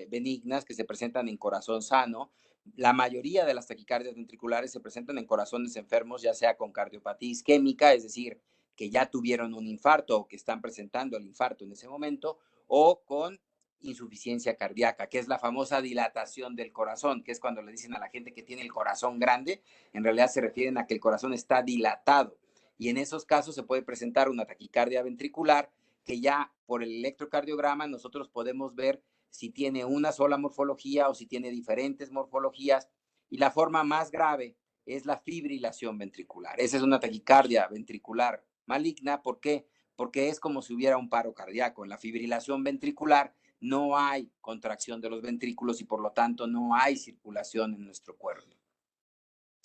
benignas, que se presentan en corazón sano, la mayoría de las taquicardias ventriculares se presentan en corazones enfermos, ya sea con cardiopatía isquémica, es decir, que ya tuvieron un infarto o que están presentando el infarto en ese momento, o con insuficiencia cardíaca, que es la famosa dilatación del corazón, que es cuando le dicen a la gente que tiene el corazón grande, en realidad se refieren a que el corazón está dilatado. Y en esos casos se puede presentar una taquicardia ventricular, que ya por el electrocardiograma nosotros podemos ver si tiene una sola morfología o si tiene diferentes morfologías. Y la forma más grave es la fibrilación ventricular. Esa es una taquicardia ventricular maligna. ¿Por qué? Porque es como si hubiera un paro cardíaco. En la fibrilación ventricular no hay contracción de los ventrículos y por lo tanto no hay circulación en nuestro cuerpo.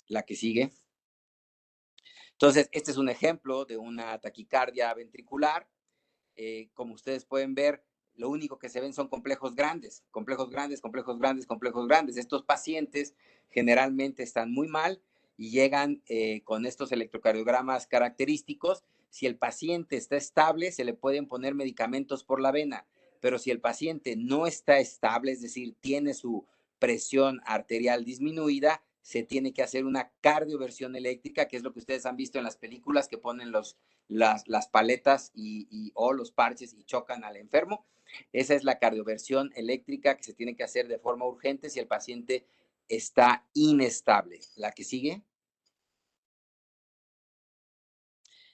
La que sigue. Entonces, este es un ejemplo de una taquicardia ventricular. Como ustedes pueden ver, lo único que se ven son complejos grandes, complejos grandes, complejos grandes, complejos grandes. Estos pacientes generalmente están muy mal y llegan con estos electrocardiogramas característicos. Si el paciente está estable, se le pueden poner medicamentos por la vena, pero si el paciente no está estable, es decir, tiene su presión arterial disminuida, se tiene que hacer una cardioversión eléctrica, que es lo que ustedes han visto en las películas que ponen las paletas o los parches y chocan al enfermo. Esa es la cardioversión eléctrica que se tiene que hacer de forma urgente si el paciente está inestable. La que sigue.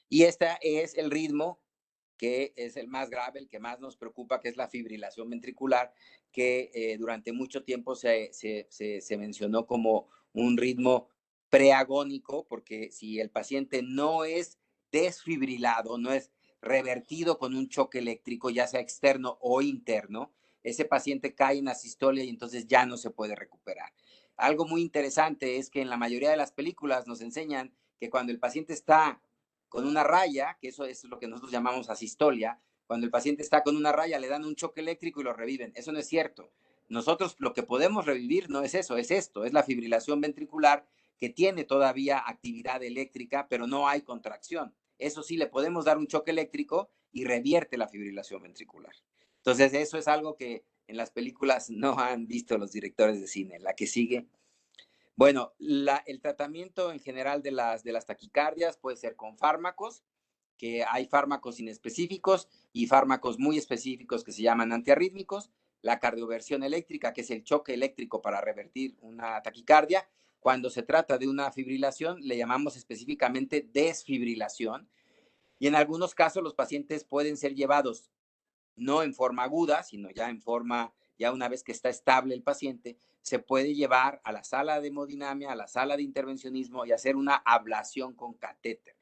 Y este es el ritmo que es el más grave, el que más nos preocupa, que es la fibrilación ventricular, que durante mucho tiempo se mencionó como un ritmo preagónico, porque si el paciente no es desfibrilado, no es revertido con un choque eléctrico, ya sea externo o interno, ese paciente cae en asistolia y entonces ya no se puede recuperar. Algo muy interesante es que en la mayoría de las películas nos enseñan que cuando el paciente está con una raya, que eso es lo que nosotros llamamos asistolia, cuando el paciente está con una raya le dan un choque eléctrico y lo reviven. Eso no es cierto. Nosotros lo que podemos revivir no es eso, es esto, es la fibrilación ventricular que tiene todavía actividad eléctrica, pero no hay contracción. eso sí, le podemos dar un choque eléctrico y revierte la fibrilación ventricular. Entonces, eso es algo que en las películas no han visto los directores de cine. La que sigue. Bueno, el tratamiento en general de las taquicardias puede ser con fármacos, que hay fármacos inespecíficos y fármacos muy específicos que se llaman antiarrítmicos, la cardioversión eléctrica, que es el choque eléctrico para revertir una taquicardia. Cuando se trata de una fibrilación, le llamamos específicamente desfibrilación, y en algunos casos los pacientes pueden ser llevados no en forma aguda, sino ya en forma, ya una vez que está estable el paciente, se puede llevar a la sala de hemodinamia, a la sala de intervencionismo y hacer una ablación con catéter,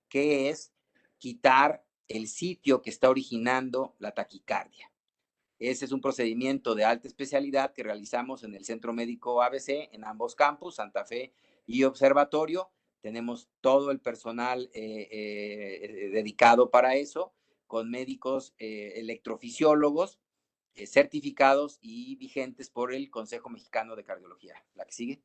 que es quitar el sitio que está originando la taquicardia. Ese es un procedimiento de alta especialidad que realizamos en el Centro Médico ABC, en ambos campus, Santa Fe y Observatorio. Tenemos todo el personal dedicado para eso, con médicos electrofisiólogos certificados y vigentes por el Consejo Mexicano de Cardiología. ¿La que sigue?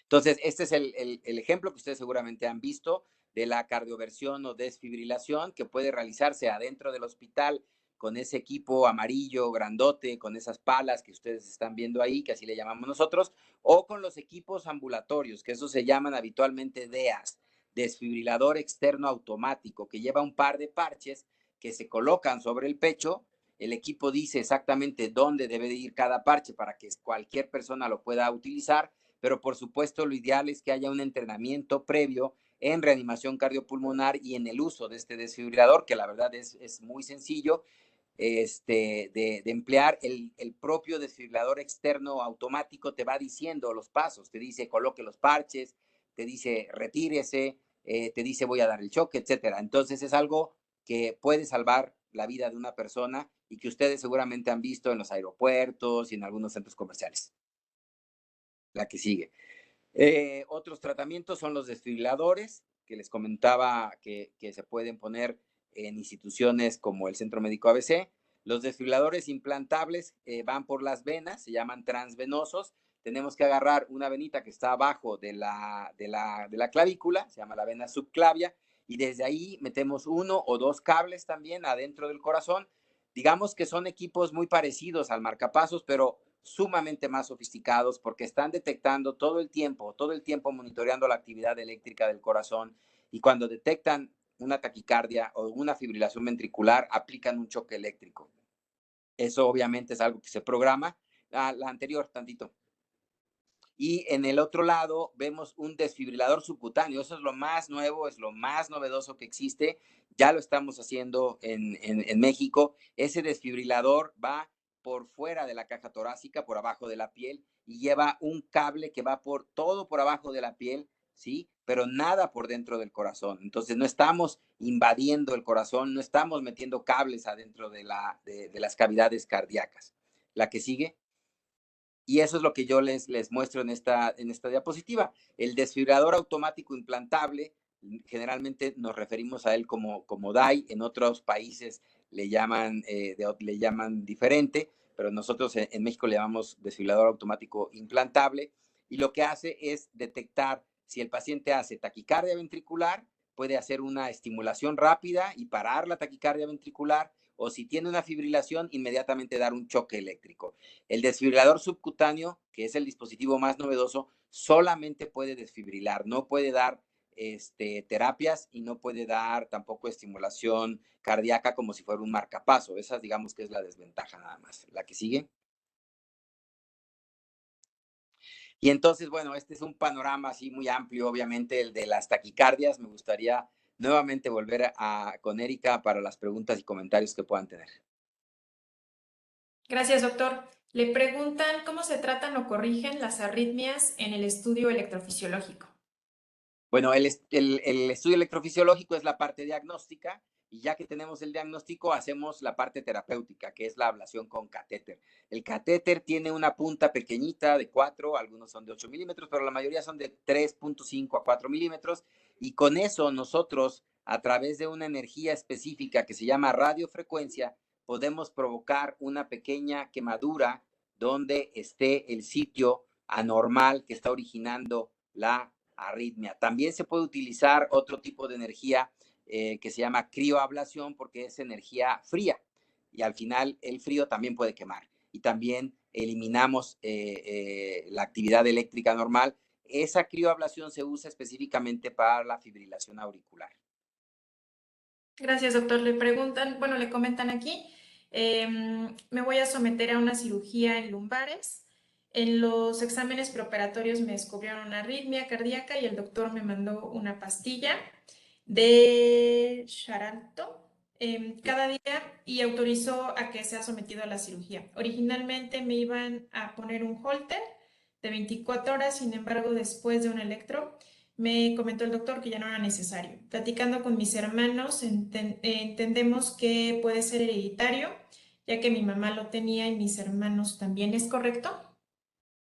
Entonces, este es el ejemplo que ustedes seguramente han visto de la cardioversión o desfibrilación que puede realizarse adentro del hospital con ese equipo amarillo, grandote, con esas palas que ustedes están viendo ahí, que así le llamamos nosotros, o con los equipos ambulatorios, que esos se llaman habitualmente DEAS, desfibrilador externo automático, que lleva un par de parches que se colocan sobre el pecho. El equipo dice exactamente dónde debe de ir cada parche para que cualquier persona lo pueda utilizar, pero por supuesto lo ideal es que haya un entrenamiento previo en reanimación cardiopulmonar y en el uso de este desfibrilador, que la verdad es muy sencillo de emplear. El propio desfibrilador externo automático te va diciendo los pasos, te dice coloque los parches, te dice retírese, te dice voy a dar el choque, etcétera. Entonces es algo que puede salvar la vida de una persona y que ustedes seguramente han visto en los aeropuertos y en algunos centros comerciales. La que sigue. Otros tratamientos son los desfibriladores, que les comentaba que se pueden poner en instituciones como el Centro Médico ABC. Los desfibriladores implantables van por las venas, se llaman transvenosos. Tenemos que agarrar una venita que está abajo de la clavícula, se llama la vena subclavia, y desde ahí metemos uno o dos cables también adentro del corazón. Digamos que son equipos muy parecidos al marcapasos, pero sumamente más sofisticados porque están detectando todo el tiempo monitoreando la actividad eléctrica del corazón, y cuando detectan una taquicardia o una fibrilación ventricular, aplican un choque eléctrico. Eso obviamente es algo que se programa. La anterior, tantito. Y en el otro lado vemos un desfibrilador subcutáneo. Eso es lo más nuevo, es lo más novedoso que existe. Ya lo estamos haciendo en México. Ese desfibrilador va por fuera de la caja torácica, por abajo de la piel, y lleva un cable que va por todo por abajo de la piel, ¿sí? Pero nada por dentro del corazón. Entonces no estamos invadiendo el corazón, no estamos metiendo cables adentro de las cavidades cardíacas. La que sigue. Y eso es lo que yo les muestro en esta diapositiva. El desfibrilador automático implantable, generalmente nos referimos a él como DAI, en otros países le llaman diferente, pero nosotros en México le llamamos desfibrilador automático implantable, y lo que hace es detectar si el paciente hace taquicardia ventricular, puede hacer una estimulación rápida y parar la taquicardia ventricular, o si tiene una fibrilación, inmediatamente dar un choque eléctrico. El desfibrilador subcutáneo, que es el dispositivo más novedoso, solamente puede desfibrilar, no puede dar terapias y no puede dar tampoco estimulación cardíaca como si fuera un marcapaso. Esa digamos que es la desventaja nada más. La que sigue. Y entonces, bueno, este es un panorama así muy amplio, obviamente, el de las taquicardias. Me gustaría nuevamente volver con Erika para las preguntas y comentarios que puedan tener. Gracias, doctor. Le preguntan cómo se tratan o corrigen las arritmias en el estudio electrofisiológico. Bueno, el estudio electrofisiológico es la parte diagnóstica, y ya que tenemos el diagnóstico, hacemos la parte terapéutica, que es la ablación con catéter. El catéter tiene una punta pequeñita de 4, algunos son de 8 milímetros, pero la mayoría son de 3.5 a 4 milímetros, y con eso nosotros, a través de una energía específica que se llama radiofrecuencia, podemos provocar una pequeña quemadura donde esté el sitio anormal que está originando la arritmia. También se puede utilizar otro tipo de energía que se llama crioablación porque es energía fría y al final el frío también puede quemar y también eliminamos la actividad eléctrica normal. Esa crioablación se usa específicamente para la fibrilación auricular. Gracias, doctor. Le preguntan, bueno, le comentan aquí, me voy a someter a una cirugía en lumbares. En los exámenes preoperatorios me descubrieron una arritmia cardíaca y el doctor me mandó una pastilla de Xarelto cada día y autorizó a que sea sometido a la cirugía. Originalmente me iban a poner un holter de 24 horas, sin embargo, después de un electro, me comentó el doctor que ya no era necesario. Platicando con mis hermanos, entendemos que puede ser hereditario, ya que mi mamá lo tenía y mis hermanos también. ¿Es correcto?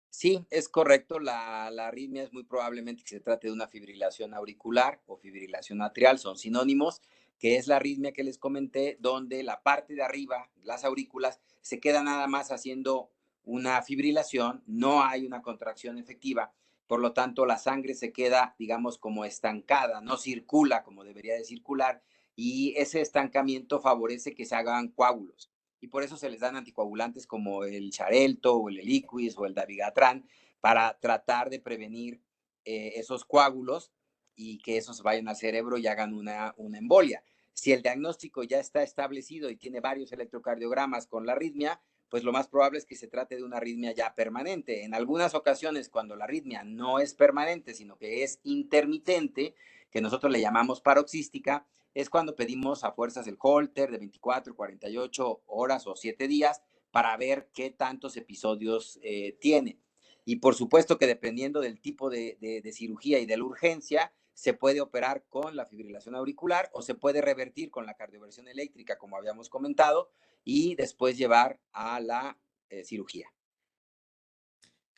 Sí, es correcto. La arritmia es muy probablemente que se trate de una fibrilación auricular o fibrilación atrial, son sinónimos, que es la arritmia que les comenté, donde la parte de arriba, las aurículas, se queda nada más haciendo una fibrilación, no hay una contracción efectiva, por lo tanto la sangre se queda, digamos, como estancada, no circula como debería de circular, y ese estancamiento favorece que se hagan coágulos y por eso se les dan anticoagulantes como el Xarelto o el Eliquis o el Dabigatran para tratar de prevenir esos coágulos y que esos vayan al cerebro y hagan una embolia. Si el diagnóstico ya está establecido y tiene varios electrocardiogramas con la arritmia, pues lo más probable es que se trate de una arritmia ya permanente. En algunas ocasiones, cuando la arritmia no es permanente, sino que es intermitente, que nosotros le llamamos paroxística, es cuando pedimos a fuerzas el holter de 24, 48 horas o 7 días para ver qué tantos episodios tiene. Y por supuesto que dependiendo del tipo de cirugía y de la urgencia, se puede operar con la fibrilación auricular o se puede revertir con la cardioversión eléctrica, como habíamos comentado, y después llevar a la cirugía.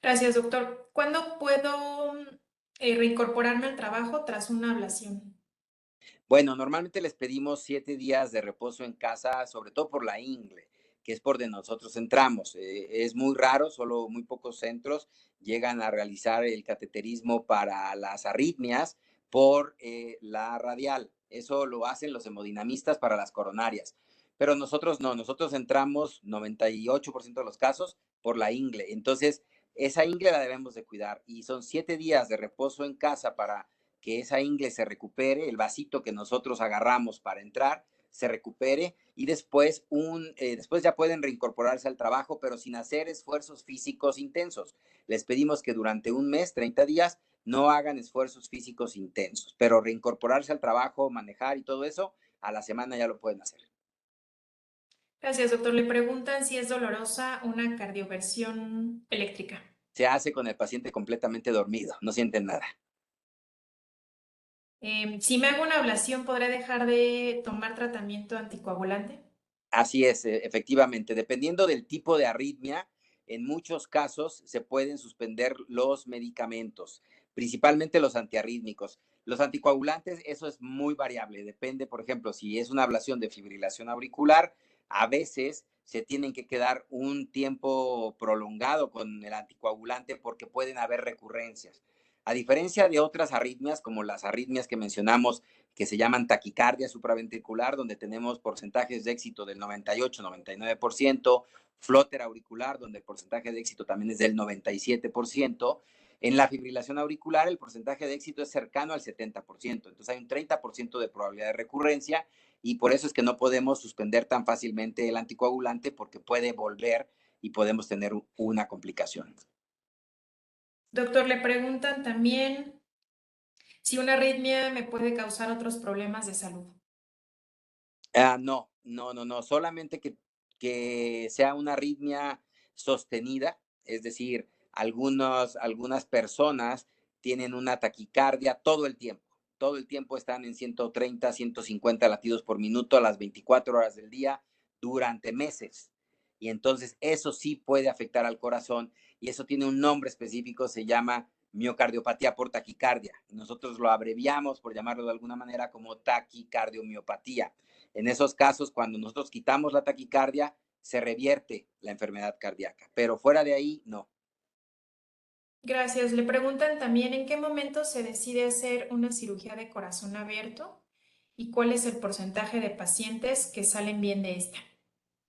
Gracias, doctor. ¿Cuándo puedo reincorporarme al trabajo tras una ablación? Bueno, normalmente les pedimos 7 días de reposo en casa, sobre todo por la ingle, que es por donde nosotros entramos. Es muy raro, solo muy pocos centros llegan a realizar el cateterismo para las arritmias por la radial. Eso lo hacen los hemodinamistas para las coronarias. Pero nosotros no, nosotros entramos 98% de los casos por la ingle. Entonces, esa ingle la debemos de cuidar y son 7 días de reposo en casa para que esa ingle se recupere, el vasito que nosotros agarramos para entrar se recupere y después ya pueden reincorporarse al trabajo, pero sin hacer esfuerzos físicos intensos. Les pedimos que durante un mes, 30 días, no hagan esfuerzos físicos intensos, pero reincorporarse al trabajo, manejar y todo eso, a la semana ya lo pueden hacer. Gracias, doctor. Le preguntan si es dolorosa una cardioversión eléctrica. Se hace con el paciente completamente dormido, no sienten nada. Si me hago una ablación, ¿podré dejar de tomar tratamiento anticoagulante? Así es, efectivamente, dependiendo del tipo de arritmia, en muchos casos se pueden suspender los medicamentos, principalmente los antiarrítmicos. Los anticoagulantes, eso es muy variable, depende, por ejemplo, si es una ablación de fibrilación auricular, a veces se tienen que quedar un tiempo prolongado con el anticoagulante porque pueden haber recurrencias. A diferencia de otras arritmias, como las arritmias que mencionamos que se llaman taquicardia supraventricular, donde tenemos porcentajes de éxito del 98-99%, flóter auricular, donde el porcentaje de éxito también es del 97%. En la fibrilación auricular, el porcentaje de éxito es cercano al 70%. Entonces hay un 30% de probabilidad de recurrencia y por eso es que no podemos suspender tan fácilmente el anticoagulante porque puede volver y podemos tener una complicación. Doctor, le preguntan también si una arritmia me puede causar otros problemas de salud. No, no, no, no, solamente que sea una arritmia sostenida, es decir, algunas personas tienen una taquicardia todo el tiempo están en 130, 150 latidos por minuto a las 24 horas del día durante meses. Y entonces eso sí puede afectar al corazón y eso tiene un nombre específico, se llama miocardiopatía por taquicardia. Nosotros lo abreviamos, por llamarlo de alguna manera, como taquicardiomiopatía. En esos casos, cuando nosotros quitamos la taquicardia, se revierte la enfermedad cardíaca, pero fuera de ahí, no. Gracias. Le preguntan también en qué momento se decide hacer una cirugía de corazón abierto y cuál es el porcentaje de pacientes que salen bien de esta.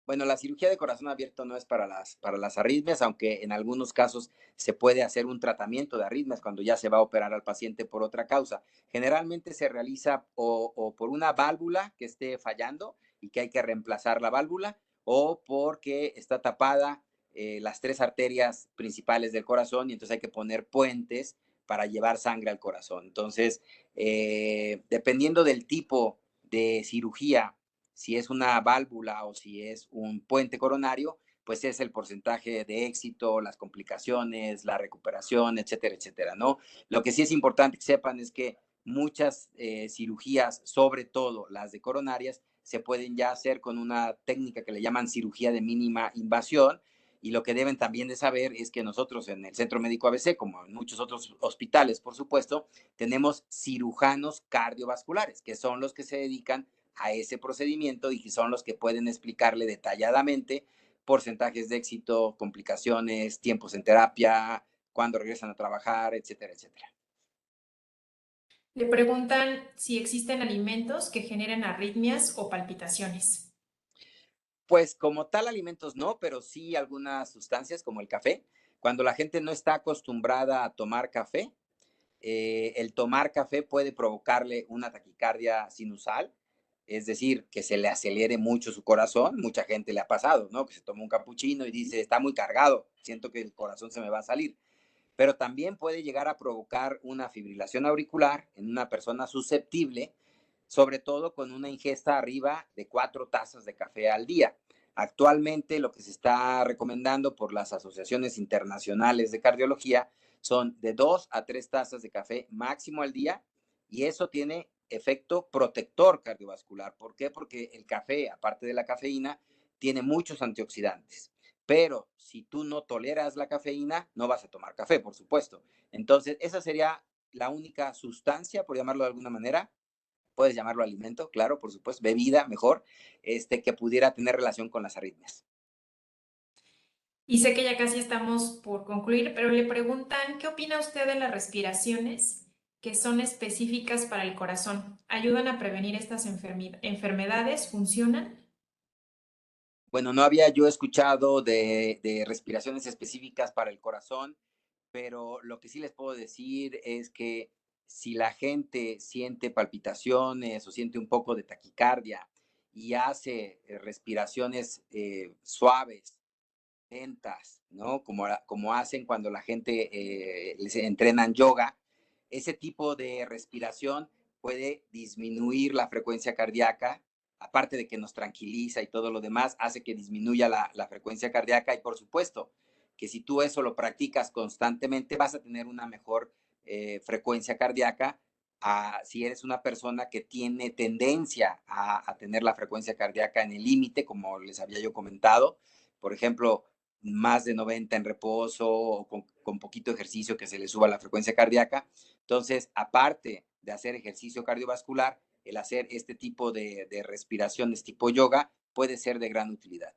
Bueno, la cirugía de corazón abierto no es para las arritmias, aunque en algunos casos se puede hacer un tratamiento de arritmias cuando ya se va a operar al paciente por otra causa. Generalmente se realiza o por una válvula que esté fallando y que hay que reemplazar la válvula, o porque está tapada las tres arterias principales del corazón y entonces hay que poner puentes para llevar sangre al corazón. Entonces, dependiendo del tipo de cirugía, si es una válvula o si es un puente coronario, pues es el porcentaje de éxito, las complicaciones, la recuperación, etcétera, etcétera, ¿no? Lo que sí es importante que sepan es que muchas cirugías, sobre todo las de coronarias, se pueden ya hacer con una técnica que le llaman cirugía de mínima invasión. Y lo que deben también de saber es que nosotros en el Centro Médico ABC, como en muchos otros hospitales, por supuesto, tenemos cirujanos cardiovasculares, que son los que se dedican a ese procedimiento y que son los que pueden explicarle detalladamente porcentajes de éxito, complicaciones, tiempos en terapia, cuándo regresan a trabajar, etcétera, etcétera. Le preguntan si existen alimentos que generen arritmias o palpitaciones. Pues como tal alimentos no, pero sí algunas sustancias como el café. Cuando la gente no está acostumbrada a tomar café, el tomar café puede provocarle una taquicardia sinusal, es decir, que se le acelere mucho su corazón. Mucha gente le ha pasado, ¿no? Que se toma un capuchino y dice, está muy cargado, siento que el corazón se me va a salir. Pero también puede llegar a provocar una fibrilación auricular en una persona susceptible, sobre todo con una ingesta arriba de 4 tazas de café al día. Actualmente lo que se está recomendando por las asociaciones internacionales de cardiología son de 2 a 3 tazas de café máximo al día, y eso tiene efecto protector cardiovascular. ¿Por qué? Porque el café, aparte de la cafeína, tiene muchos antioxidantes. Pero si tú no toleras la cafeína, no vas a tomar café, por supuesto. Entonces, esa sería la única sustancia, por llamarlo de alguna manera, puedes llamarlo alimento, claro, por supuesto, bebida mejor, que pudiera tener relación con las arritmias. Y sé que ya casi estamos por concluir, pero le preguntan, ¿qué opina usted de las respiraciones que son específicas para el corazón? ¿Ayudan a prevenir estas enfermedades? ¿Funcionan? Bueno, no había yo escuchado de respiraciones específicas para el corazón, pero lo que sí les puedo decir es que si la gente siente palpitaciones o siente un poco de taquicardia y hace respiraciones suaves, lentas, ¿no? Como hacen cuando la gente les entrenan yoga, ese tipo de respiración puede disminuir la frecuencia cardíaca, aparte de que nos tranquiliza y todo lo demás, hace que disminuya la frecuencia cardíaca, y por supuesto que si tú eso lo practicas constantemente vas a tener una mejor frecuencia cardíaca si eres una persona que tiene tendencia a tener la frecuencia cardíaca en el límite, como les había yo comentado. Por ejemplo, más de 90 en reposo o con poquito ejercicio que se le suba la frecuencia cardíaca. Entonces, aparte de hacer ejercicio cardiovascular, el hacer este tipo de respiraciones tipo yoga puede ser de gran utilidad.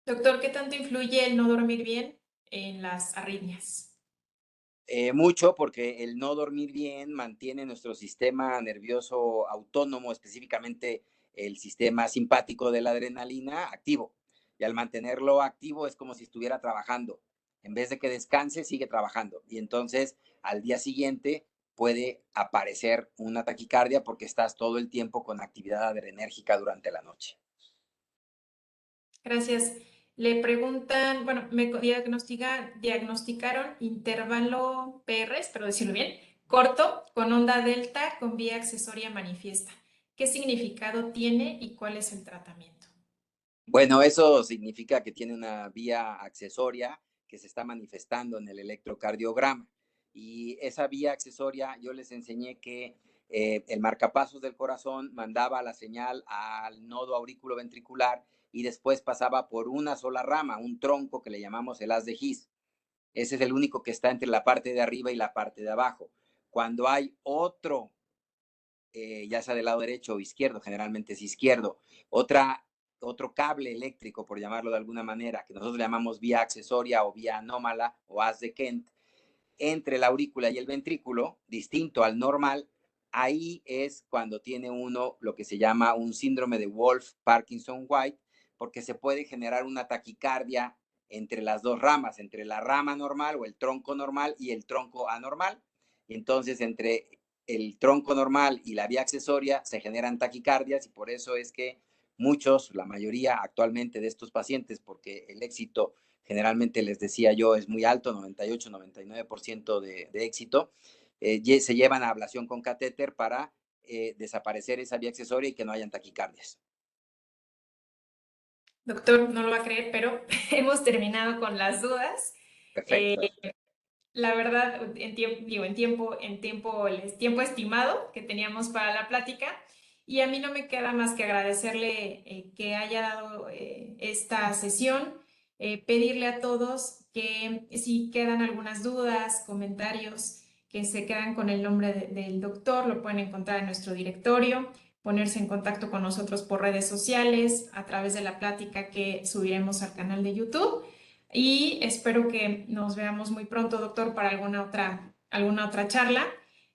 Doctor, ¿qué tanto influye el no dormir bien en las arritmias? Mucho, porque el no dormir bien mantiene nuestro sistema nervioso autónomo, específicamente el sistema simpático de la adrenalina, activo. Y al mantenerlo activo es como si estuviera trabajando. En vez de que descanse, sigue trabajando. Y entonces al día siguiente puede aparecer una taquicardia porque estás todo el tiempo con actividad adrenérgica durante la noche. Gracias. Le preguntan, bueno, diagnosticaron intervalo PR, espero decirlo bien, corto, con onda delta, con vía accesoria manifiesta. ¿Qué significado tiene y cuál es el tratamiento? Bueno, eso significa que tiene una vía accesoria que se está manifestando en el electrocardiograma. Y esa vía accesoria, yo les enseñé que el marcapasos del corazón mandaba la señal al nodo auriculoventricular y después pasaba por una sola rama, un tronco que le llamamos el haz de His. Ese es el único que está entre la parte de arriba y la parte de abajo. Cuando hay otro, ya sea del lado derecho o izquierdo, generalmente es izquierdo, otra otro cable eléctrico, por llamarlo de alguna manera, que nosotros llamamos vía accesoria o vía anómala o haz de Kent, entre la aurícula y el ventrículo, distinto al normal, ahí es cuando tiene uno lo que se llama un síndrome de Wolff-Parkinson-White, porque se puede generar una taquicardia entre las dos ramas, entre la rama normal o el tronco normal y el tronco anormal. Y entonces, entre el tronco normal y la vía accesoria se generan taquicardias, y por eso es que muchos, la mayoría actualmente de estos pacientes, porque el éxito generalmente les decía yo es muy alto, 98-99% de éxito, se llevan a ablación con catéter para desaparecer esa vía accesoria y que no hayan taquicardias. Doctor, no lo va a creer, pero hemos terminado con las dudas. Eh, Perfecto. la verdad, el tiempo estimado que teníamos para la plática, y a mí no me queda más que agradecerle que haya dado esta sesión, pedirle a todos que si quedan algunas dudas, comentarios, que se quedan con el nombre del doctor, lo pueden encontrar en nuestro directorio, ponerse en contacto con nosotros por redes sociales, a través de la plática que subiremos al canal de YouTube. Y espero que nos veamos muy pronto, doctor, para alguna otra charla.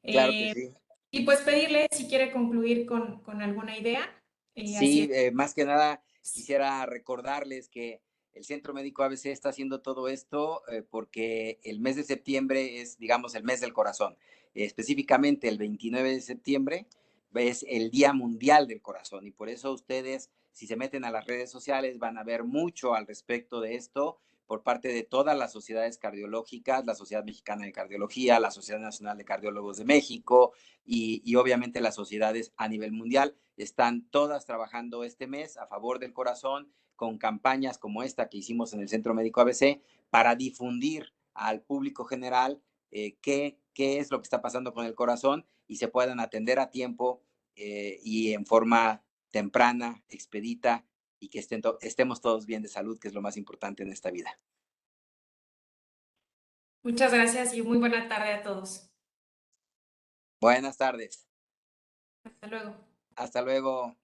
Claro que Eh, sí. y pues pedirle si quiere concluir con alguna idea. Así Sí, más que nada es. quisiera recordarles que el Centro Médico ABC está haciendo todo esto porque el mes de septiembre es, digamos, el mes del corazón. Específicamente el 29 de septiembre es el Día Mundial del Corazón, y por eso ustedes, si se meten a las redes sociales, van a ver mucho al respecto de esto por parte de todas las sociedades cardiológicas, la Sociedad Mexicana de Cardiología, la Sociedad Nacional de Cardiólogos de México y obviamente las sociedades a nivel mundial. Están todas trabajando este mes a favor del corazón con campañas como esta que hicimos en el Centro Médico ABC para difundir al público general qué es lo que está pasando con el corazón y se puedan atender a tiempo y en forma temprana, expedita, y que estemos todos bien de salud, que es lo más importante en esta vida. Muchas gracias y muy buena tarde a todos. Buenas tardes. Hasta luego. Hasta luego.